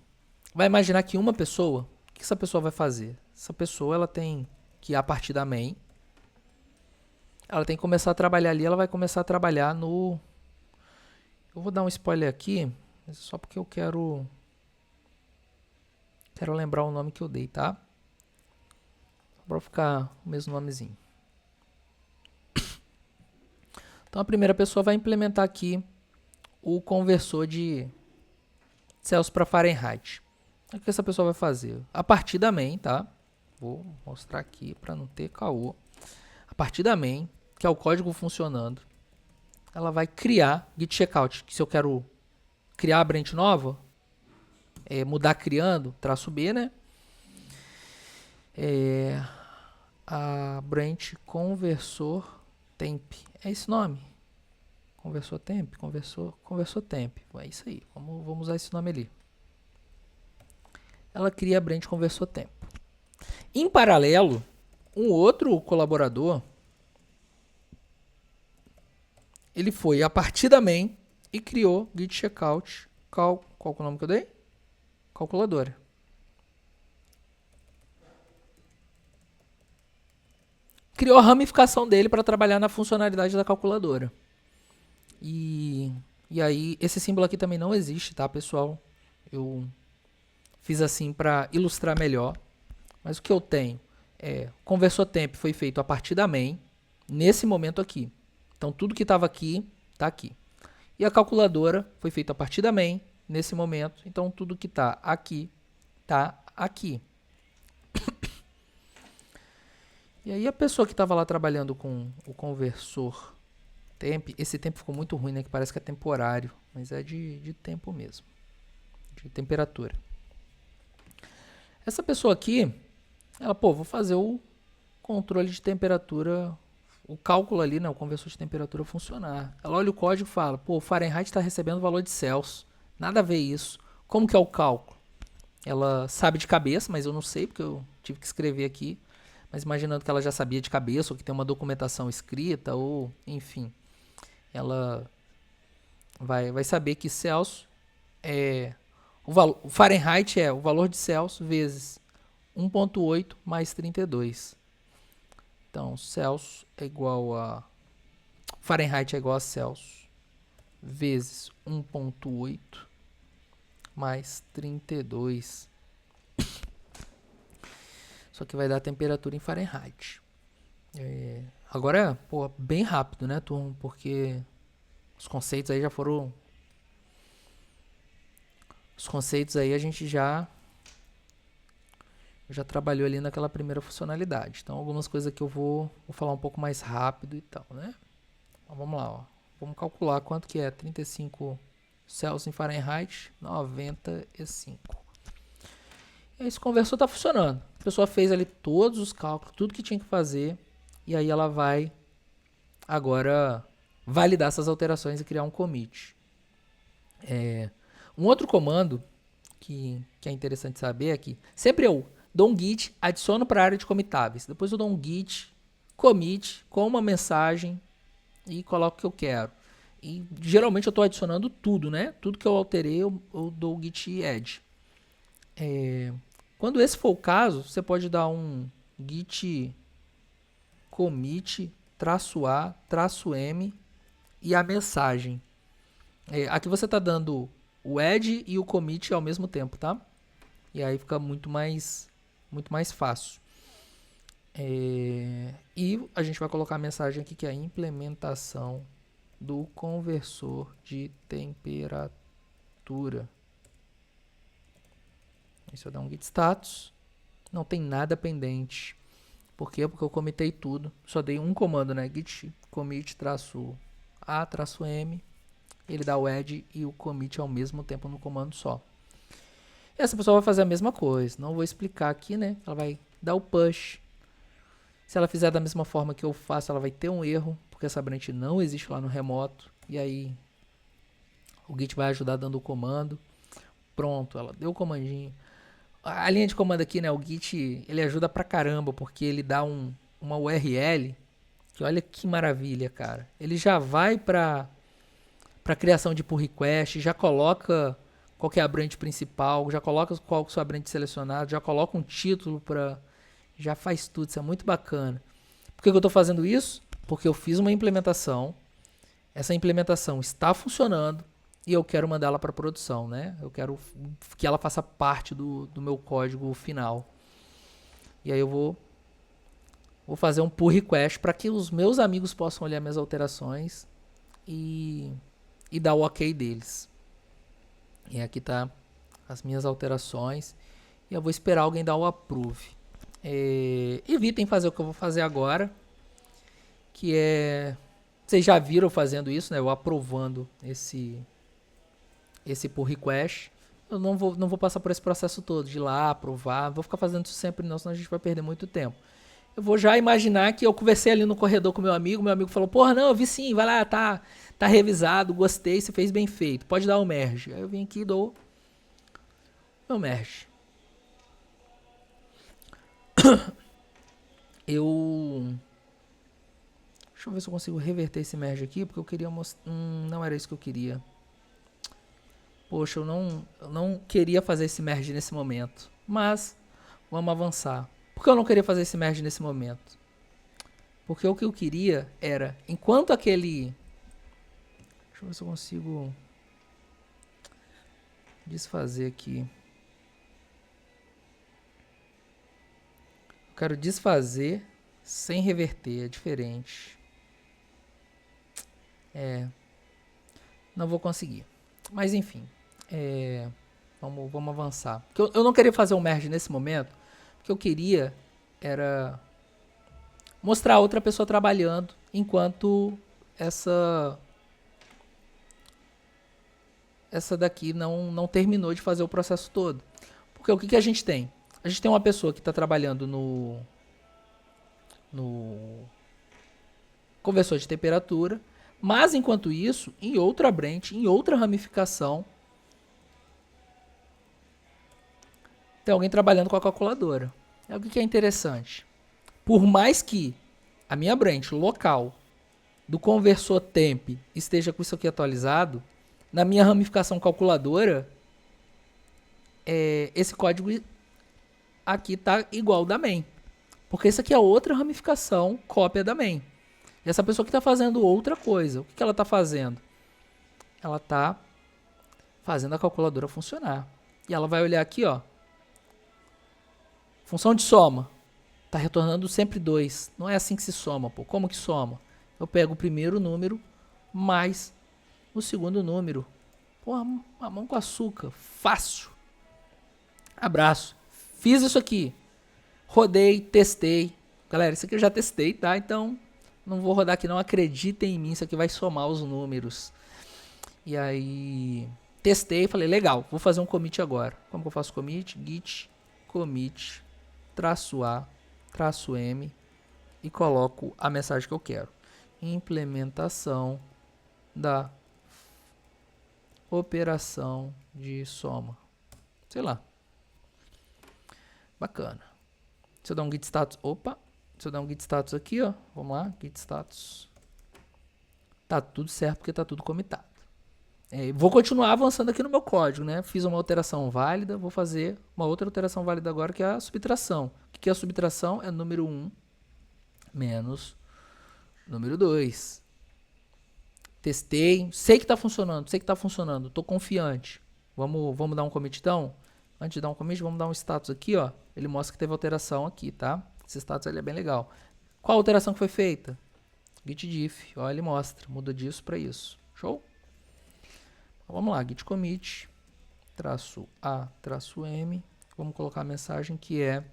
imaginar que uma pessoa, o que essa pessoa vai fazer? Essa pessoa ela tem que ir a partir da main, ela tem que começar a trabalhar ali, ela vai começar a trabalhar no... Eu vou dar um spoiler aqui, só porque eu quero lembrar o nome que eu dei, tá? Só para ficar o mesmo nomezinho. Então a primeira pessoa vai implementar aqui o conversor de Celsius para Fahrenheit. O que essa pessoa vai fazer? A partir da main, tá? Vou mostrar aqui para não ter caô. A partir da main, que é o código funcionando, ela vai criar git checkout. Que se eu quero criar a branch nova, mudar criando, traço B, né? A branch conversor temp. É esse nome? Conversor temp? Conversor temp. É isso aí. Vamos usar esse nome ali. Ela cria a branch conversor temp. Em paralelo, um outro colaborador, ele foi a partir da main e criou git checkout. Qual é o nome que eu dei? Calculadora. Criou a ramificação dele para trabalhar na funcionalidade da calculadora. E aí, esse símbolo aqui também não existe, tá, pessoal? Eu fiz assim para ilustrar melhor. Mas o que eu tenho conversor temp foi feito a partir da main, nesse momento aqui. Então, tudo que estava aqui, está aqui. E a calculadora foi feita a partir da main, nesse momento. Então, tudo que está aqui, está aqui. E aí, a pessoa que estava lá trabalhando com o conversor temp, esse tempo ficou muito ruim, né? Que parece que é temporário, mas é de tempo mesmo, de temperatura. Essa pessoa aqui, ela, vou fazer o controle de temperatura, o cálculo ali, né, o conversor de temperatura funcionar. Ela olha o código e fala, o Fahrenheit está recebendo valor de Celsius. Nada a ver isso. Como que é o cálculo? Ela sabe de cabeça, mas eu não sei, porque eu tive que escrever aqui. Mas imaginando que ela já sabia de cabeça, ou que tem uma documentação escrita, ou enfim. Ela vai saber que Celsius é O Fahrenheit é o valor de Celsius vezes 1,8 mais 32. Então, Celsius é igual a... Fahrenheit é igual a Celsius vezes 1,8 mais 32. Isso aqui vai dar a temperatura em Fahrenheit. Agora, pô, bem rápido, né, turma? Porque os conceitos aí já foram... Os conceitos aí a gente já trabalhou ali naquela primeira funcionalidade. Então, algumas coisas que eu vou falar um pouco mais rápido e tal, né? Então, vamos lá, ó. Vamos calcular quanto que é 35 Celsius em Fahrenheit, 95. E esse conversor está funcionando. A pessoa fez ali todos os cálculos, tudo que tinha que fazer, e aí ela vai agora validar essas alterações e criar um commit. Um outro comando que é interessante saber é que sempre eu dou um git, adiciono para a área de comitáveis. Depois eu dou um git, commit com uma mensagem e coloco o que eu quero. E geralmente eu estou adicionando tudo, né? Tudo que eu alterei eu dou o git add. Quando esse for o caso, você pode dar um git commit -a -m e a mensagem. Aqui você está dando o add e o commit ao mesmo tempo, tá? E aí fica muito mais fácil. E a gente vai colocar a mensagem aqui que é a implementação do conversor de temperatura. Isso eu dar um git status. Não tem nada pendente. Por quê? Porque eu comitei tudo. Só dei um comando, né? Git commit -a -m. Ele dá o add e o commit ao mesmo tempo no comando só. E essa pessoa vai fazer a mesma coisa. Não vou explicar aqui, né? Ela vai dar o push. Se ela fizer da mesma forma que eu faço, ela vai ter um erro, porque essa branch não existe lá no remoto. E aí o Git vai ajudar dando o comando. Pronto, ela deu o comandinho. A linha de comando aqui, né? O Git, ele ajuda pra caramba, porque ele dá uma URL, que olha que maravilha, cara. Ele já vai para criação de pull request, já coloca qual que é a branch principal, já coloca qual que é a sua branch selecionada, já coloca um título para... Já faz tudo, isso é muito bacana. Por que eu estou fazendo isso? Porque eu fiz uma implementação, essa implementação está funcionando e eu quero mandá-la para produção, né? Eu quero que ela faça parte do meu código final. E aí eu vou fazer um pull request para que os meus amigos possam olhar minhas alterações e dar o ok deles. E aqui tá as minhas alterações e eu vou esperar alguém dar o approve. Evitem fazer o que eu vou fazer agora, que é... Vocês já viram fazendo isso, né? Eu aprovando esse pull request. Eu não vou passar por esse processo todo de ir lá, aprovar. Não vou ficar fazendo isso sempre não, senão a gente vai perder muito tempo. Eu vou já imaginar que eu conversei ali no corredor com meu amigo falou, porra, não, eu vi sim, vai lá, tá revisado, gostei, você fez bem feito, pode dar o merge. Aí eu vim aqui e dou meu merge. Deixa eu ver se eu consigo reverter esse merge aqui, porque eu queria mostrar... não era isso que eu queria. Poxa, eu não queria fazer esse merge nesse momento. Mas, vamos avançar. Por que eu não queria fazer esse merge nesse momento? Porque o que eu queria era, enquanto aquele... Deixa eu ver se eu consigo desfazer aqui. Eu quero desfazer sem reverter, é diferente. Não vou conseguir. Mas enfim, vamos avançar. Porque eu não queria fazer um merge nesse momento, porque eu queria era mostrar outra pessoa trabalhando enquanto essa daqui não terminou de fazer o processo todo. Porque o que a gente tem? A gente tem uma pessoa que está trabalhando no conversor de temperatura, mas enquanto isso, em outra branch, em outra ramificação, tem alguém trabalhando com a calculadora. O que é interessante? Por mais que a minha branch local do conversor temp esteja com isso aqui atualizado, na minha ramificação calculadora, esse código aqui está igual ao da main. Porque isso aqui é outra ramificação, cópia da main. E essa pessoa que está fazendo outra coisa, o que ela está fazendo? Ela está fazendo a calculadora funcionar. E ela vai olhar aqui, ó. Função de soma. Está retornando sempre 2. Não é assim que se soma, pô. Como que soma? Eu pego o primeiro número mais o segundo número. Porra, mamão com açúcar. Fácil. Abraço. Fiz isso aqui. Rodei, testei. Galera, isso aqui eu já testei, tá? Então, não vou rodar aqui não. Acreditem em mim, isso aqui vai somar os números. E aí, testei, falei, legal, vou fazer um commit agora. Como que eu faço commit? Git commit -a -m e coloco a mensagem que eu quero. Implementação da operação de soma. Sei lá. Bacana. Se eu dar um git status, se eu dar um git status aqui, ó, vamos lá, git status. Tá tudo certo porque tá tudo comitado. Vou continuar avançando aqui no meu código, né? Fiz uma alteração válida, vou fazer uma outra alteração válida agora, que é a subtração. O que é a subtração? É número 1 menos número 2. Testei, sei que está funcionando, estou confiante. Vamos dar um commit então? Antes de dar um commit, vamos dar um status aqui, ó. Ele mostra que teve alteração aqui, tá? Esse status ele é bem legal. Qual a alteração que foi feita? Git diff, ó, ele mostra, muda disso para isso. Show? Então, vamos lá, git commit -a -m. Vamos colocar a mensagem que é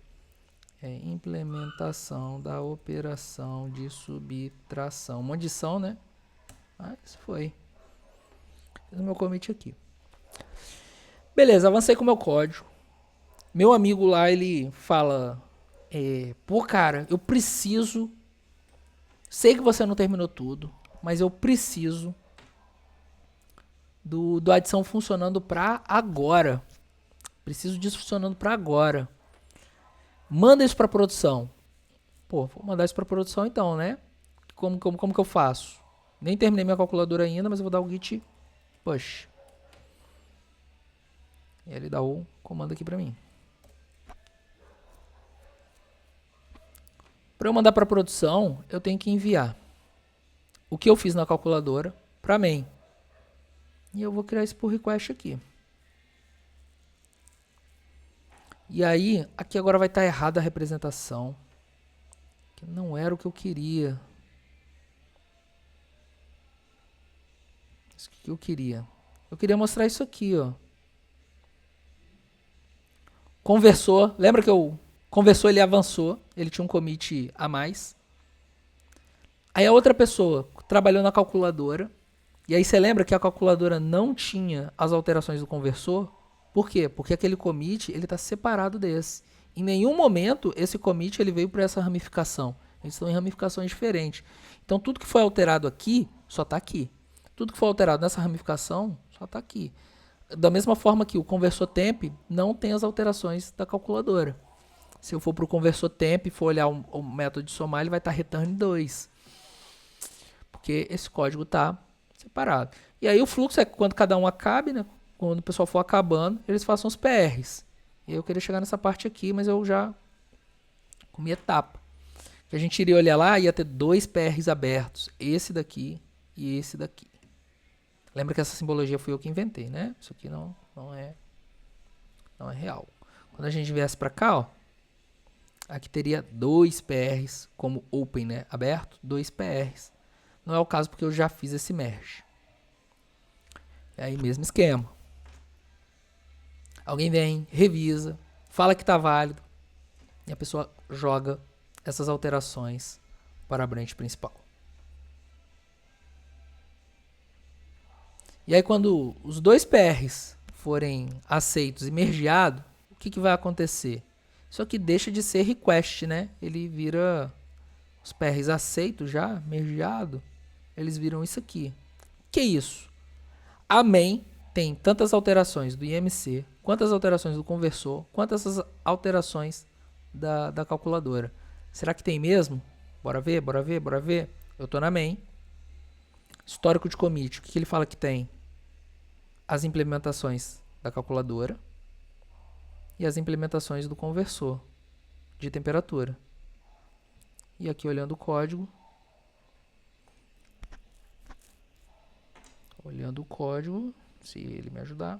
implementação da operação de subtração. Uma adição, né? Ah, isso foi. Fiz o meu commit aqui. Beleza, avancei com o meu código. Meu amigo lá, ele fala, pô, cara, eu preciso, sei que você não terminou tudo, mas eu preciso do adição funcionando pra agora. Preciso disso funcionando pra agora. Manda isso pra produção. Pô, vou mandar isso pra produção então, né? Como que eu faço? Nem terminei minha calculadora ainda, mas eu vou dar o git push. E ele dá o comando aqui pra mim. Para eu mandar para produção, eu tenho que enviar o que eu fiz na calculadora para main. E eu vou criar esse pull request aqui. E aí, aqui agora vai estar errada a representação. Que não era o que eu queria. Isso que eu queria. Eu queria mostrar isso aqui, ó. Conversou. Lembra que eu conversou, ele avançou. Ele tinha um commit a mais. Aí a outra pessoa trabalhou na calculadora. E aí você lembra que a calculadora não tinha as alterações do conversor? Por quê? Porque aquele commit ele está separado desse. Em nenhum momento esse commit ele veio para essa ramificação. Eles estão em ramificações diferentes. Então tudo que foi alterado aqui, só está aqui. Tudo que foi alterado nessa ramificação, só está aqui. Da mesma forma que o conversor temp não tem as alterações da calculadora. Se eu for para o conversor temp e for olhar o método de somar, ele vai estar return 2. Porque esse código está separado. E aí o fluxo é quando cada um acabe, né? Quando o pessoal for acabando, eles façam os PRs. E eu queria chegar nessa parte aqui, mas eu já comi etapa. Que a gente iria olhar lá e ia ter 2 PRs abertos. Esse daqui e esse daqui. Lembra que essa simbologia fui eu que inventei, né? Isso aqui não é real. Quando a gente viesse para cá, ó, aqui teria 2 PRs como open, né? Aberto, 2 PRs. Não é o caso porque eu já fiz esse merge. É aí mesmo esquema. Alguém vem, revisa, fala que está válido e a pessoa joga essas alterações para a branch principal. E aí quando os 2 PRs forem aceitos e mergeados, o que vai acontecer? Isso aqui deixa de ser request, né? Ele vira os PRs aceitos já, mergeado, eles viram isso aqui. Que é isso? A main tem tantas alterações do IMC, quantas alterações do conversor, quantas essas alterações da calculadora. Será que tem mesmo? Bora ver, bora ver, bora ver. Eu estou na main. Histórico de commit. O que ele fala que tem? As implementações da calculadora. e as implementações do conversor de temperatura. E aqui olhando o código, se ele me ajudar.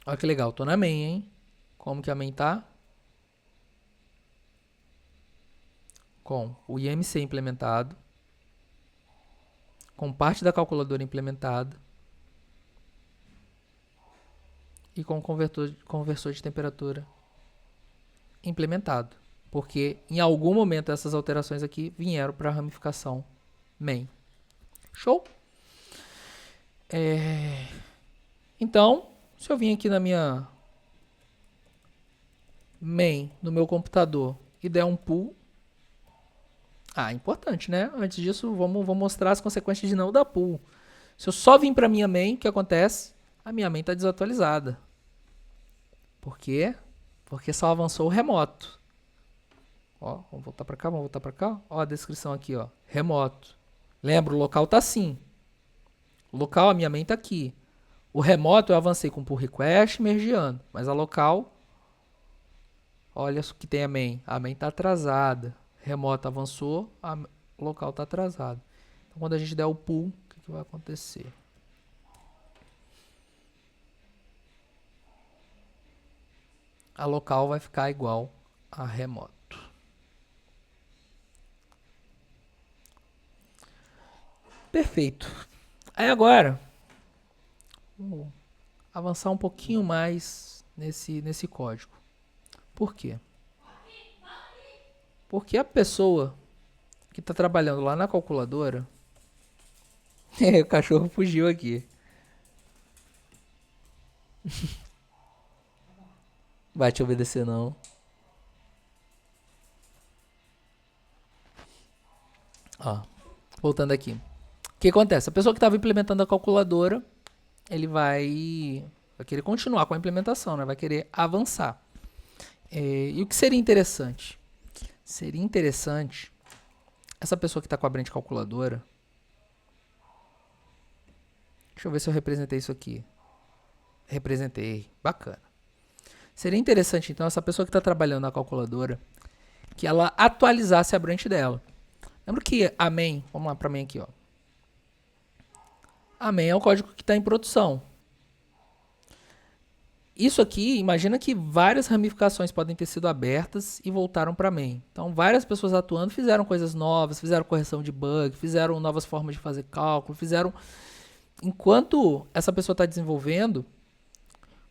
Olha que legal, tô na main, hein? Como que a main tá? Com o IMC implementado, com parte da calculadora implementada e com o conversor de temperatura implementado. Porque em algum momento essas alterações aqui vieram para a ramificação main. Show? Então, se eu vim aqui na minha main, no meu computador, e der um pull. Importante, né? Antes disso, vou mostrar as consequências de não dar pull. Se eu só vim para minha main, o que acontece? A minha main está desatualizada. Por quê? Porque só avançou o remoto. Ó, vamos voltar para cá, Ó a descrição aqui, ó. Remoto. Lembra, o local tá assim. O local, a minha main tá aqui. O remoto eu avancei com pull request, mergeando. Mas a local, olha o que tem a main. A main tá atrasada. Remoto avançou, o local tá atrasado. Então, quando a gente der o pull, o que vai acontecer? A local vai ficar igual a remoto. Perfeito. Aí agora, vamos avançar um pouquinho mais nesse código. Por quê? Porque a pessoa que está trabalhando lá na calculadora... o cachorro fugiu aqui. Vai te obedecer não. Ó, voltando aqui. O que acontece? A pessoa que estava implementando a calculadora, ele vai querer continuar com a implementação, né? Vai querer avançar. E o que seria interessante? Seria interessante essa pessoa que está com a branch calculadora. Deixa eu ver se eu representei isso aqui. Representei. Bacana. Seria interessante, então, essa pessoa que está trabalhando na calculadora, que ela atualizasse a branch dela. Lembra que a main, vamos lá para a main aqui, ó. A main é o código que está em produção. Isso aqui, imagina que várias ramificações podem ter sido abertas e voltaram para a main. Então, várias pessoas atuando fizeram coisas novas, fizeram correção de bug, fizeram novas formas de fazer cálculo, fizeram... Enquanto essa pessoa está desenvolvendo,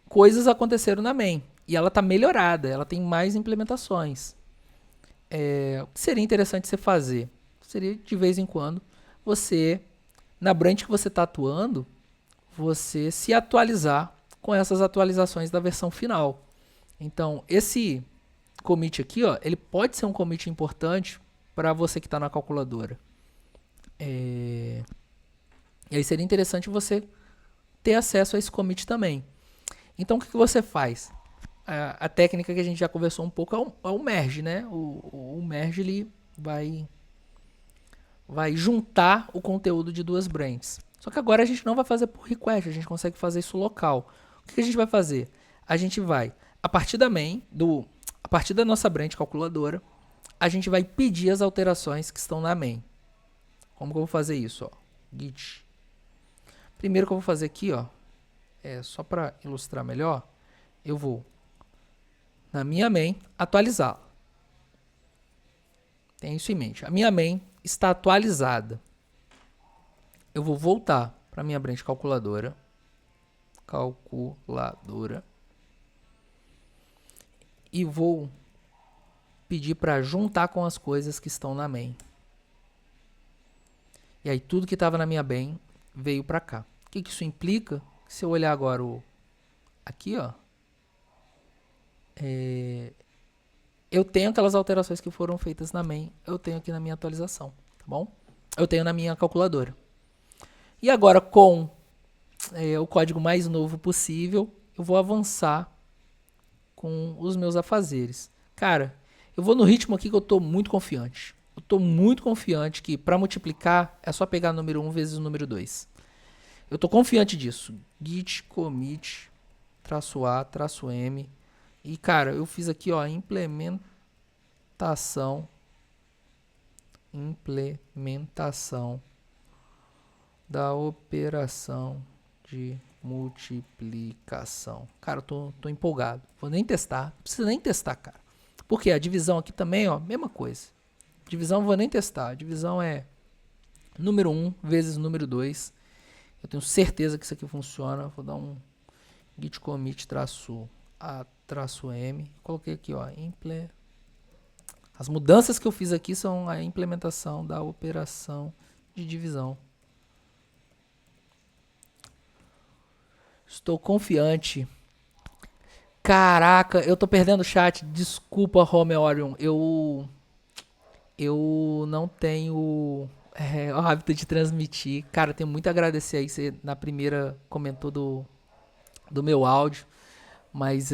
coisas aconteceram na main. E ela está melhorada, ela tem mais implementações. O que seria interessante você fazer? Seria, de vez em quando, você, na branch que você está atuando, você se atualizar com essas atualizações da versão final. Então, esse commit aqui, ó, ele pode ser um commit importante para você que está na calculadora. E aí seria interessante você ter acesso a esse commit também. Então, o que você faz? A técnica que a gente já conversou um pouco é o merge, né? O merge ele vai juntar o conteúdo de duas branches. Só que agora a gente não vai fazer por request, a gente consegue fazer isso local. O que a gente vai fazer? A gente vai, a partir da main, a partir da nossa branch calculadora, a gente vai pedir as alterações que estão na main. Como que eu vou fazer isso? Ó? Git. Primeiro que eu vou fazer aqui, ó, só para ilustrar melhor, eu vou na minha main atualizá-la. Tenha isso em mente. A minha main está atualizada. Eu vou voltar para a minha branch calculadora. E vou pedir para juntar com as coisas que estão na main. E aí tudo que estava na minha main veio para cá. O que isso implica? Se eu olhar agora aqui, ó, eu tenho aquelas alterações que foram feitas na main, eu tenho aqui na minha atualização, tá bom? Eu tenho na minha calculadora. E agora, com o código mais novo possível, eu vou avançar com os meus afazeres. Cara, eu vou no ritmo aqui que eu estou muito confiante. Eu estou muito confiante que para multiplicar é só pegar o número 1 vezes o número 2. Eu estou confiante disso. Git commit traço A, traço M. E, cara, eu fiz aqui, ó, implementação da operação de multiplicação. Cara, eu tô empolgado. Vou nem testar. Não precisa nem testar, cara. Porque a divisão aqui também, ó, mesma coisa. Divisão não vou nem testar. A divisão é número 1 vezes número 2. Eu tenho certeza que isso aqui funciona. Vou dar um git commit traço A traço M. Coloquei aqui, ó, as mudanças que eu fiz aqui são a implementação da operação de divisão. Estou confiante. Caraca, eu tô perdendo o chat. Desculpa, Romeorion. Eu não tenho o hábito de transmitir. Cara, eu tenho muito a agradecer aí. Você na primeira comentou do meu áudio. Mas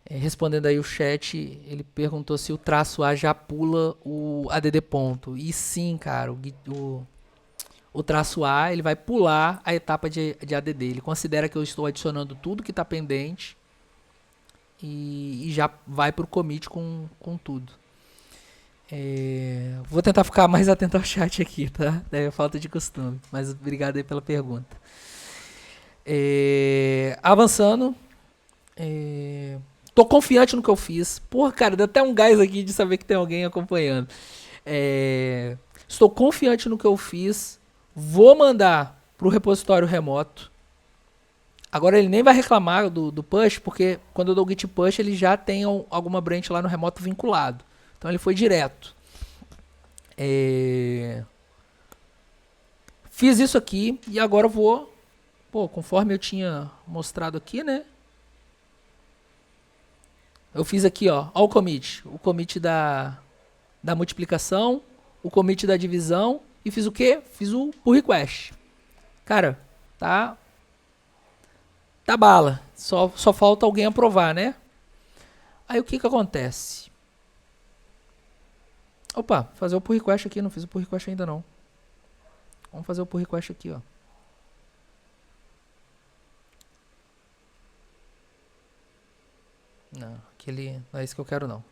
respondendo aí o chat, ele perguntou se o traço A já pula o ADD ponto. E sim, cara, o traço A ele vai pular a etapa de ADD. Ele considera que eu estou adicionando tudo que está pendente e já vai para o commit com tudo. Vou tentar ficar mais atento ao chat aqui, tá? É falta de costume, mas obrigado aí pela pergunta. Avançando. Tô confiante no que eu fiz. Porra, cara, dá até um gás aqui de saber que tem alguém acompanhando. Estou confiante no que eu fiz. Vou mandar pro repositório remoto. Agora ele nem vai reclamar do push, porque quando eu dou o git push, ele já tem alguma branch lá no remoto vinculado. Então ele foi direto. Fiz isso aqui e agora eu vou... Pô, conforme eu tinha mostrado aqui, né? Eu fiz aqui, ó o commit. O commit da multiplicação, o commit da divisão e fiz o quê? Fiz o pull request. Cara, tá bala. Só falta alguém aprovar, né? Aí o que acontece? Opa, fazer o pull request aqui. Não fiz o pull request ainda não. Vamos fazer o pull request aqui, ó. Não, aquele não é isso que eu quero não.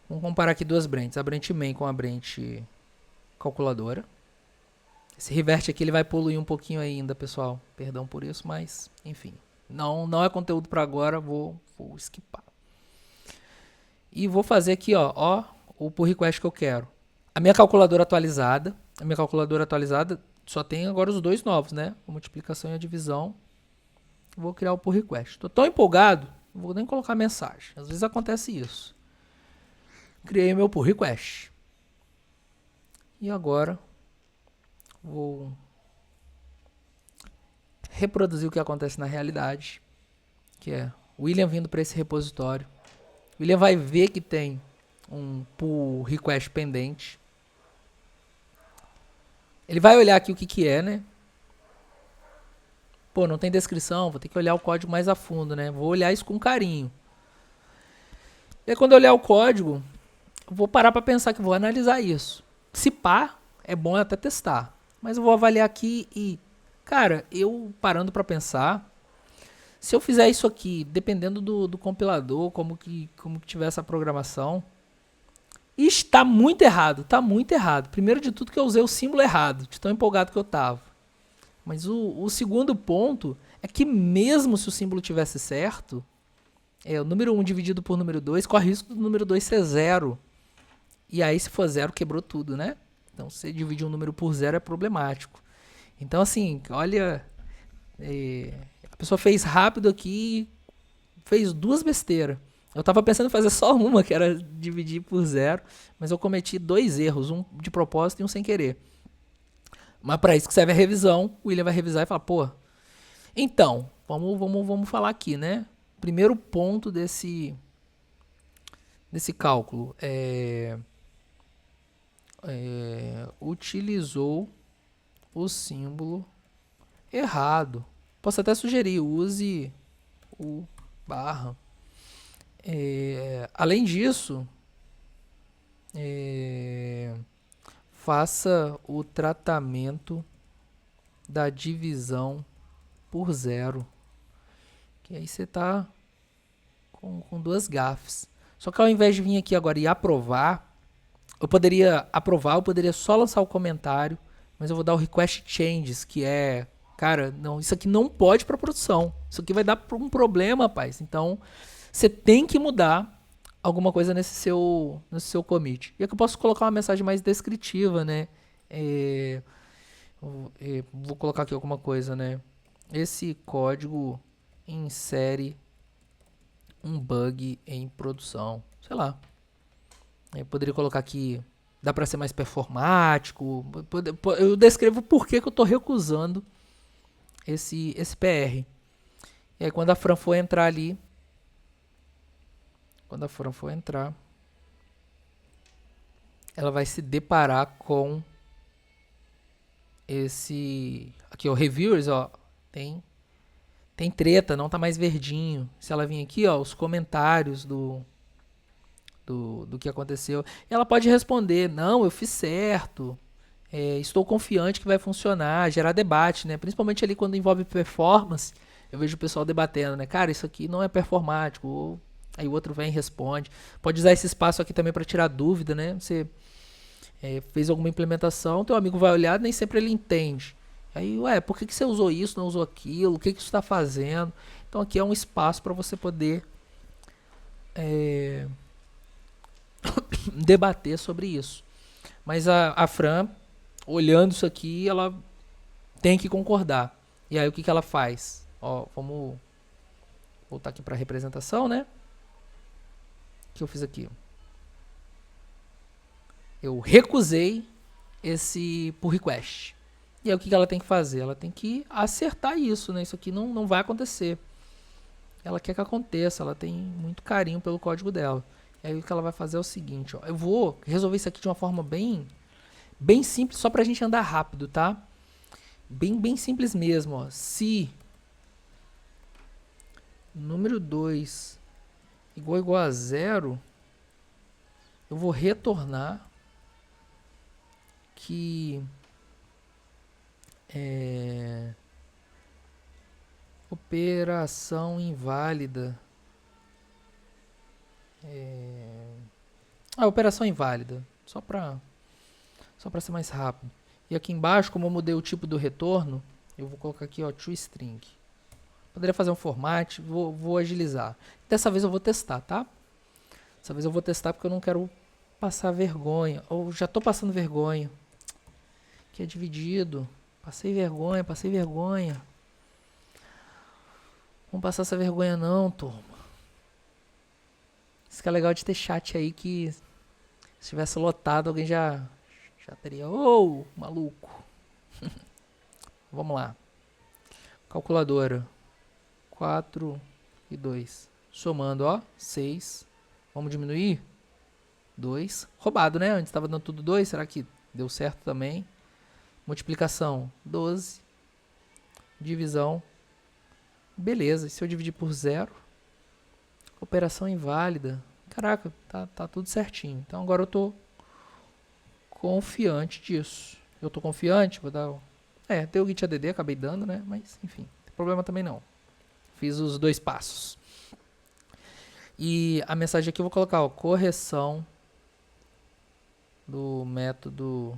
Vamos comparar aqui duas branches. A branch main com a branch calculadora. Esse revert aqui ele vai poluir um pouquinho ainda, pessoal. Perdão por isso, mas enfim. Não é conteúdo para agora, vou skipar. E vou fazer aqui, ó, o pull request que eu quero. A minha calculadora atualizada só tem agora os dois novos, né? A multiplicação e a divisão. Vou criar o pull request. Tô tão empolgado, não vou nem colocar mensagem. Às vezes acontece isso. Criei meu pull request. E agora vou reproduzir o que acontece na realidade, que é o William vindo para esse repositório. O William vai ver que tem um pull request pendente. Ele vai olhar aqui o que é, né? Pô, não tem descrição, vou ter que olhar o código mais a fundo, né? Vou olhar isso com carinho. E aí, quando eu olhar o código, eu vou parar para pensar que vou analisar isso. Se pá, é bom até testar. Mas eu vou avaliar aqui e, cara, eu parando para pensar, se eu fizer isso aqui, dependendo do compilador, como que tiver essa programação, está muito errado, tá muito errado. Primeiro de tudo que eu usei o símbolo errado, de tão empolgado que eu tava. Mas o segundo ponto é que mesmo se o símbolo tivesse certo, o número 1 dividido por número 2, corre risco do número 2 ser 0. E aí se for 0, quebrou tudo, né? Então se dividir um número por 0 é problemático. Então assim, olha, a pessoa fez rápido aqui, fez duas besteiras. Eu tava pensando em fazer só uma, que era dividir por 0, mas eu cometi dois erros, um de propósito e um sem querer. Mas para isso que serve a revisão, o William vai revisar e falar, pô, então, vamos falar aqui, né? Primeiro ponto desse cálculo utilizou o símbolo errado. Posso até sugerir, use o barra. Além disso, faça o tratamento da divisão por zero. Que aí você tá com duas gafes. Só que ao invés de vir aqui agora e aprovar, eu poderia aprovar, eu poderia só lançar o comentário, mas eu vou dar o request changes, que é, cara, não, isso aqui não pode para produção. Isso aqui vai dar um problema, rapaz. Então, você tem que mudar alguma coisa nesse seu commit. E aqui eu posso colocar uma mensagem mais descritiva, né? É, vou colocar aqui alguma coisa, né? Esse código insere um bug em produção. Sei lá. Eu poderia colocar aqui, dá para ser mais performático. Eu descrevo por que eu estou recusando esse PR. E aí quando a Fran for entrar ali, ela vai se deparar com esse aqui, ó, reviewers, ó, tem treta, não tá mais verdinho. Se ela vir aqui, ó, os comentários do que aconteceu, ela pode responder, não, eu fiz certo, estou confiante que vai funcionar, gerar debate, né? Principalmente ali quando envolve performance, eu vejo o pessoal debatendo, né? Cara, isso aqui não é performático, ou aí o outro vem e responde. Pode usar esse espaço aqui também para tirar dúvida, né? Você fez alguma implementação, teu amigo vai olhar, nem sempre ele entende. Aí, ué, por que você usou isso, não usou aquilo? O que isso está fazendo? Então aqui é um espaço para você poder debater sobre isso. Mas a Fran, olhando isso aqui, ela tem que concordar. E aí o que ela faz? Ó, vamos voltar aqui para a representação, né? O que eu fiz aqui? Eu recusei esse pull request. E aí o que ela tem que fazer? Ela tem que acertar isso, né? Isso aqui não vai acontecer. Ela quer que aconteça, ela tem muito carinho pelo código dela. E aí o que ela vai fazer é o seguinte, ó. Eu vou resolver isso aqui de uma forma bem simples, só pra gente andar rápido, tá? Bem simples mesmo, ó. Se número 2 igual a 0, eu vou retornar que operação inválida. Operação inválida. Só para ser mais rápido. E aqui embaixo, como eu mudei o tipo do retorno, eu vou colocar aqui, ó, toString. Poderia fazer um format, vou agilizar. Dessa vez eu vou testar, tá? Dessa vez eu vou testar porque eu não quero passar vergonha. Ou já tô passando vergonha. Que é dividido. Passei vergonha. Vamos passar essa vergonha não, turma. Isso que é legal de ter chat aí que se tivesse lotado alguém já teria. Ô, maluco. Vamos lá. Calculadora. 4 e 2. Somando, ó. 6. Vamos diminuir? 2. Roubado, né? Antes estava dando tudo 2. Será que deu certo também? Multiplicação. 12. Divisão. Beleza. E se eu dividir por 0? Operação inválida. Caraca, tá tudo certinho. Então agora eu tô confiante disso. Eu tô confiante, vou dar... deu o git add, acabei dando, né? Mas, enfim, não tem problema também não. Fiz os 2 passos. E a mensagem aqui eu vou colocar, ó, correção do método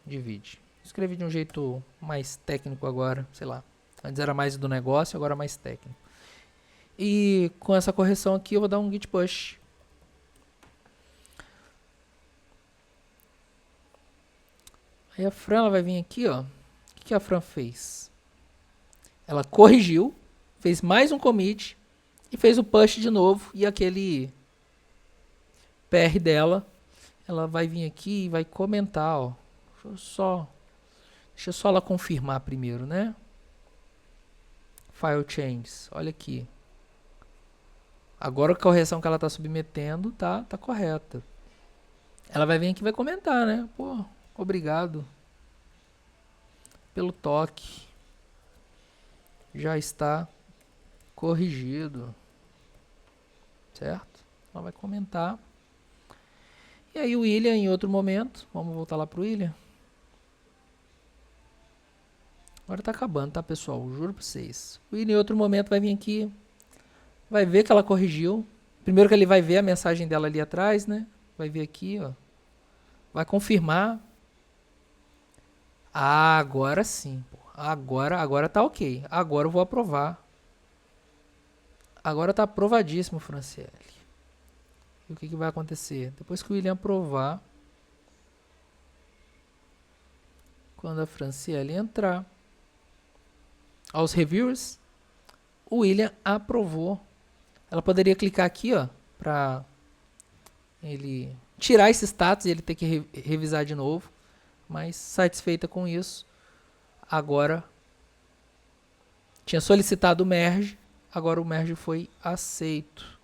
divide. Escrevi de um jeito mais técnico agora, sei lá. Antes era mais do negócio, agora mais técnico. E com essa correção aqui eu vou dar um git push. Aí a Fran ela vai vir aqui, ó. O que a Fran fez? Ela corrigiu, fez mais um commit e fez o push de novo. E aquele PR dela, ela vai vir aqui e vai comentar, ó. Deixa só ela confirmar primeiro, né? File changes, olha aqui. Agora a correção que ela está submetendo tá correta. Ela vai vir aqui e vai comentar, né? Pô, obrigado pelo toque. Já está corrigido. Certo? Ela vai comentar. E aí o William em outro momento. Vamos voltar lá para o William. Agora tá acabando, tá, pessoal? Juro pra vocês. O William em outro momento vai vir aqui, vai ver que ela corrigiu. Primeiro que ele vai ver a mensagem dela ali atrás, né? Vai ver aqui, ó. Vai confirmar. Ah, agora sim. Pô. Agora tá ok. Agora eu vou aprovar. Agora tá aprovadíssimo, Franciele. E o que vai acontecer? Depois que o William aprovar, quando a Franciele entrar, aos reviewers, o William aprovou. Ela poderia clicar aqui, ó, pra ele tirar esse status e ele ter que revisar de novo. Mas satisfeita com isso, agora tinha solicitado o merge, agora o merge foi aceito.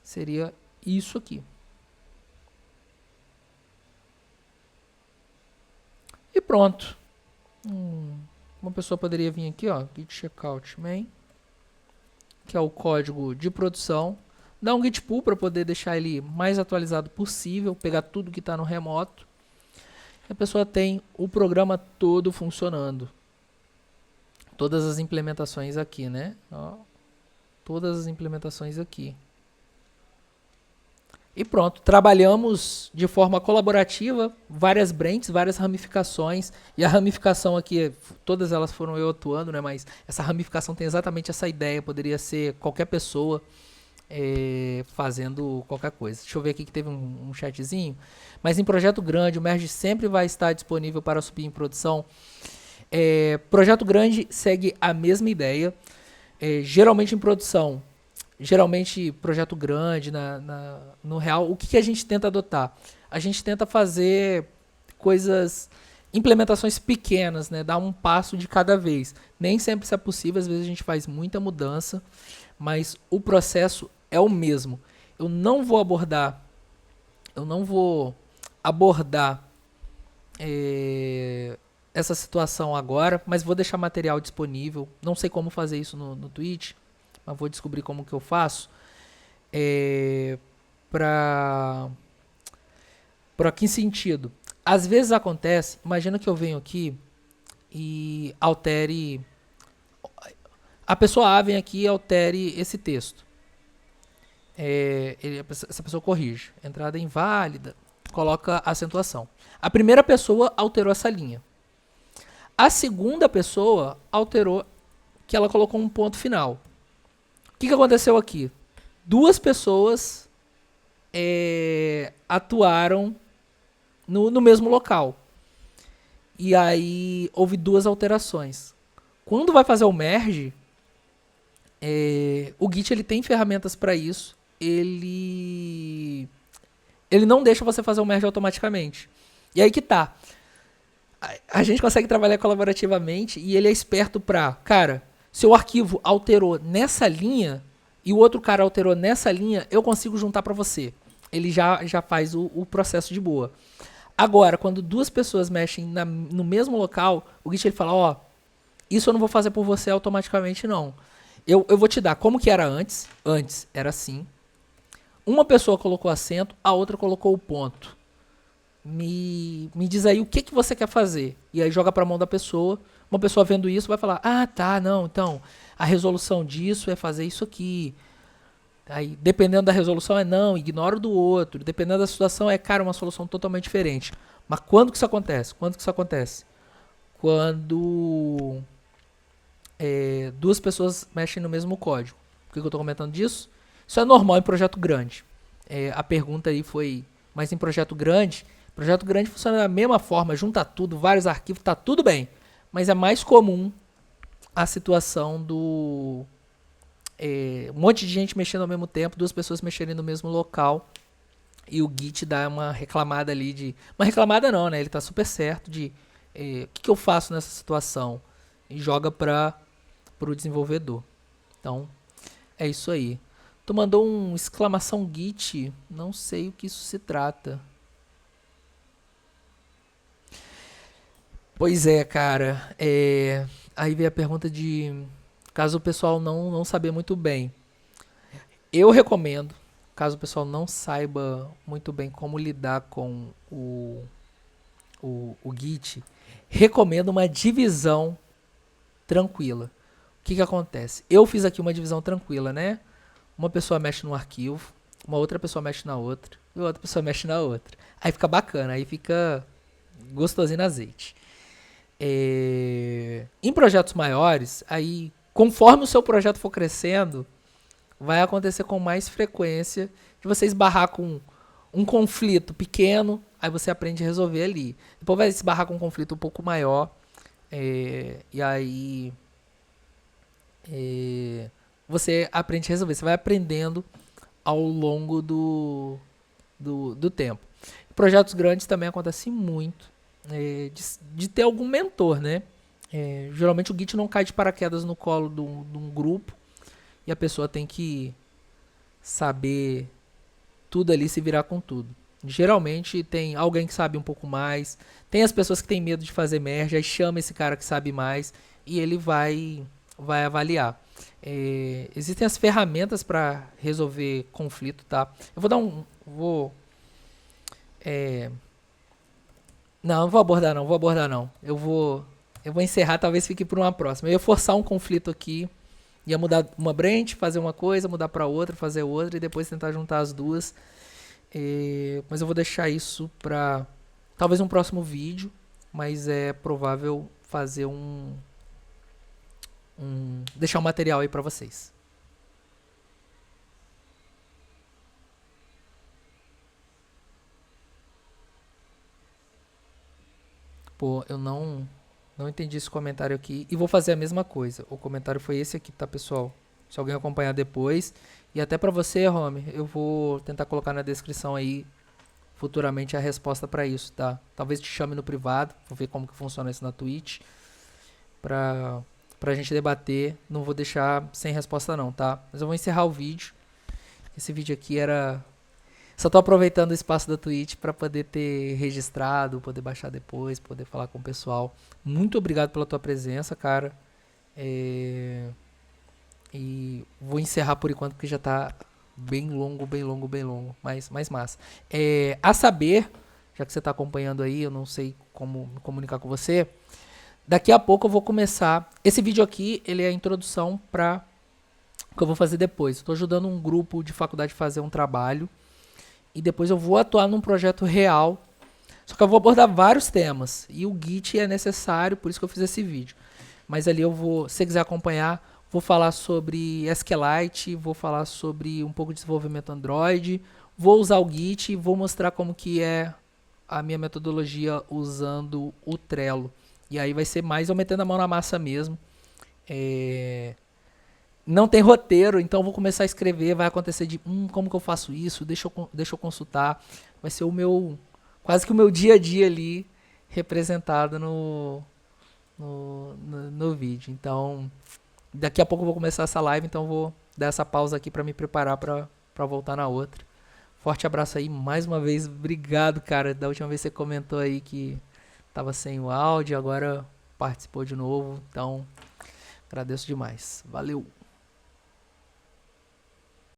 Seria isso aqui. E pronto. Uma pessoa poderia vir aqui, ó, git checkout main, que é o código de produção, dar um git pull para poder deixar ele mais atualizado possível, pegar tudo que está no remoto. E a pessoa tem o programa todo funcionando. Todas as implementações aqui, né? Ó, todas as implementações aqui. E pronto, trabalhamos de forma colaborativa, várias branches, várias ramificações, e a ramificação aqui, todas elas foram eu atuando, né? Mas essa ramificação tem exatamente essa ideia, poderia ser qualquer pessoa fazendo qualquer coisa. Deixa eu ver aqui que teve um chatzinho, mas em projeto grande, o merge sempre vai estar disponível para subir em produção. Projeto grande segue a mesma ideia, geralmente em produção. Geralmente, projeto grande, no real, o que a gente tenta adotar? A gente tenta fazer coisas, implementações pequenas, né? Dar um passo de cada vez. Nem sempre isso é possível, às vezes a gente faz muita mudança, mas o processo é o mesmo. Eu não vou abordar essa situação agora, mas vou deixar material disponível. Não sei como fazer isso no Twitch, mas vou descobrir como que eu faço. Para que sentido? Às vezes acontece, imagina que eu venho aqui e altere, a pessoa A vem aqui e altere esse texto. Essa pessoa corrige, entrada inválida, coloca acentuação. A primeira pessoa alterou essa linha. A segunda pessoa alterou que ela colocou um ponto final. O que aconteceu aqui? Duas pessoas atuaram no mesmo local. E aí houve duas alterações. Quando vai fazer o merge, o Git ele tem ferramentas para isso. Ele não deixa você fazer o merge automaticamente. E aí que tá. A gente consegue trabalhar colaborativamente e ele é esperto pra, cara, se o arquivo alterou nessa linha e o outro cara alterou nessa linha, eu consigo juntar para você. Ele já faz o processo de boa. Agora, quando duas pessoas mexem no mesmo local, o Git ele fala, ó, isso eu não vou fazer por você automaticamente não. Eu vou te dar como que era antes. Antes era assim. Uma pessoa colocou acento, a outra colocou o ponto. Me diz aí o que você quer fazer. E aí joga para a mão da pessoa. Uma pessoa vendo isso vai falar, ah, tá, não, então, a resolução disso é fazer isso aqui. Aí, dependendo da resolução é não, ignora o do outro. Dependendo da situação é, cara, uma solução totalmente diferente. Mas quando que isso acontece? Quando duas pessoas mexem no mesmo código. Por que eu estou comentando disso? Isso é normal em projeto grande. A pergunta aí foi, mas em projeto grande funciona da mesma forma, junta tudo, vários arquivos, tá tudo bem. Mas é mais comum a situação do um monte de gente mexendo ao mesmo tempo, duas pessoas mexerem no mesmo local e o Git dá uma reclamada ali de... Uma reclamada não, né? Ele tá super certo de o que eu faço nessa situação? E joga para o desenvolvedor. Então, é isso aí. Tu mandou um exclamação Git, não sei o que isso se trata. Pois é, cara. Aí vem a pergunta de... Caso o pessoal não saber muito bem. Eu recomendo, caso o pessoal não saiba muito bem como lidar com o Git, recomendo uma divisão tranquila. O que acontece? Eu fiz aqui uma divisão tranquila, né? Uma pessoa mexe num arquivo, uma outra pessoa mexe na outra, e outra pessoa mexe na outra. Aí fica bacana, aí fica gostosinho no azeite. Em projetos maiores, aí conforme o seu projeto for crescendo, vai acontecer com mais frequência de você esbarrar com um conflito pequeno, aí você aprende a resolver ali. Depois vai esbarrar com um conflito um pouco maior, e aí você aprende a resolver. Você vai aprendendo ao longo do tempo. Projetos grandes também acontece muito de ter algum mentor, né? Geralmente o Git não cai de paraquedas no colo de um grupo e a pessoa tem que saber tudo ali, se virar com tudo. Geralmente tem alguém que sabe um pouco mais, tem as pessoas que têm medo de fazer merge, aí chama esse cara que sabe mais e ele vai avaliar. Existem as ferramentas para resolver conflito, tá? Eu vou dar não vou abordar não. Eu vou encerrar, talvez fique por uma próxima. Eu ia forçar um conflito aqui, ia mudar uma branch, fazer uma coisa, mudar para outra, fazer outra e depois tentar juntar as duas. Mas eu vou deixar isso para talvez um próximo vídeo, mas é provável fazer deixar um material aí para vocês. Pô, eu não entendi esse comentário aqui e vou fazer a mesma coisa. O comentário foi esse aqui, tá, pessoal? Se alguém acompanhar depois. E até pra você, Home, eu vou tentar colocar na descrição aí futuramente a resposta pra isso, tá? Talvez te chame no privado, vou ver como que funciona isso na Twitch, pra gente debater. Não vou deixar sem resposta não, tá? Mas eu vou encerrar o vídeo. Esse vídeo aqui era... Só tô aproveitando o espaço da Twitch pra poder ter registrado, poder baixar depois, poder falar com o pessoal. Muito obrigado pela tua presença, cara. E vou encerrar por enquanto porque já tá bem longo, mas massa. A saber, já que você tá acompanhando aí, eu não sei como me comunicar com você, daqui a pouco eu vou começar. Esse vídeo aqui, ele é a introdução para o que eu vou fazer depois. Estou ajudando um grupo de faculdade a fazer um trabalho e depois eu vou atuar num projeto real. Só que eu vou abordar vários temas e o Git é necessário, por isso que eu fiz esse vídeo. Mas ali eu vou, se você quiser acompanhar, vou falar sobre SQLite, vou falar sobre um pouco de desenvolvimento Android, vou usar o Git e vou mostrar como que é a minha metodologia usando o Trello. E aí vai ser mais eu metendo a mão na massa mesmo. Não tem roteiro, então eu vou começar a escrever, vai acontecer de como que eu faço isso, deixa eu consultar. Vai ser quase que o meu dia a dia ali representado no vídeo. Então, daqui a pouco eu vou começar essa live, então eu vou dar essa pausa aqui para me preparar para voltar na outra. Forte abraço aí, mais uma vez, obrigado, cara. Da última vez você comentou aí que tava sem o áudio, agora participou de novo, então agradeço demais. Valeu!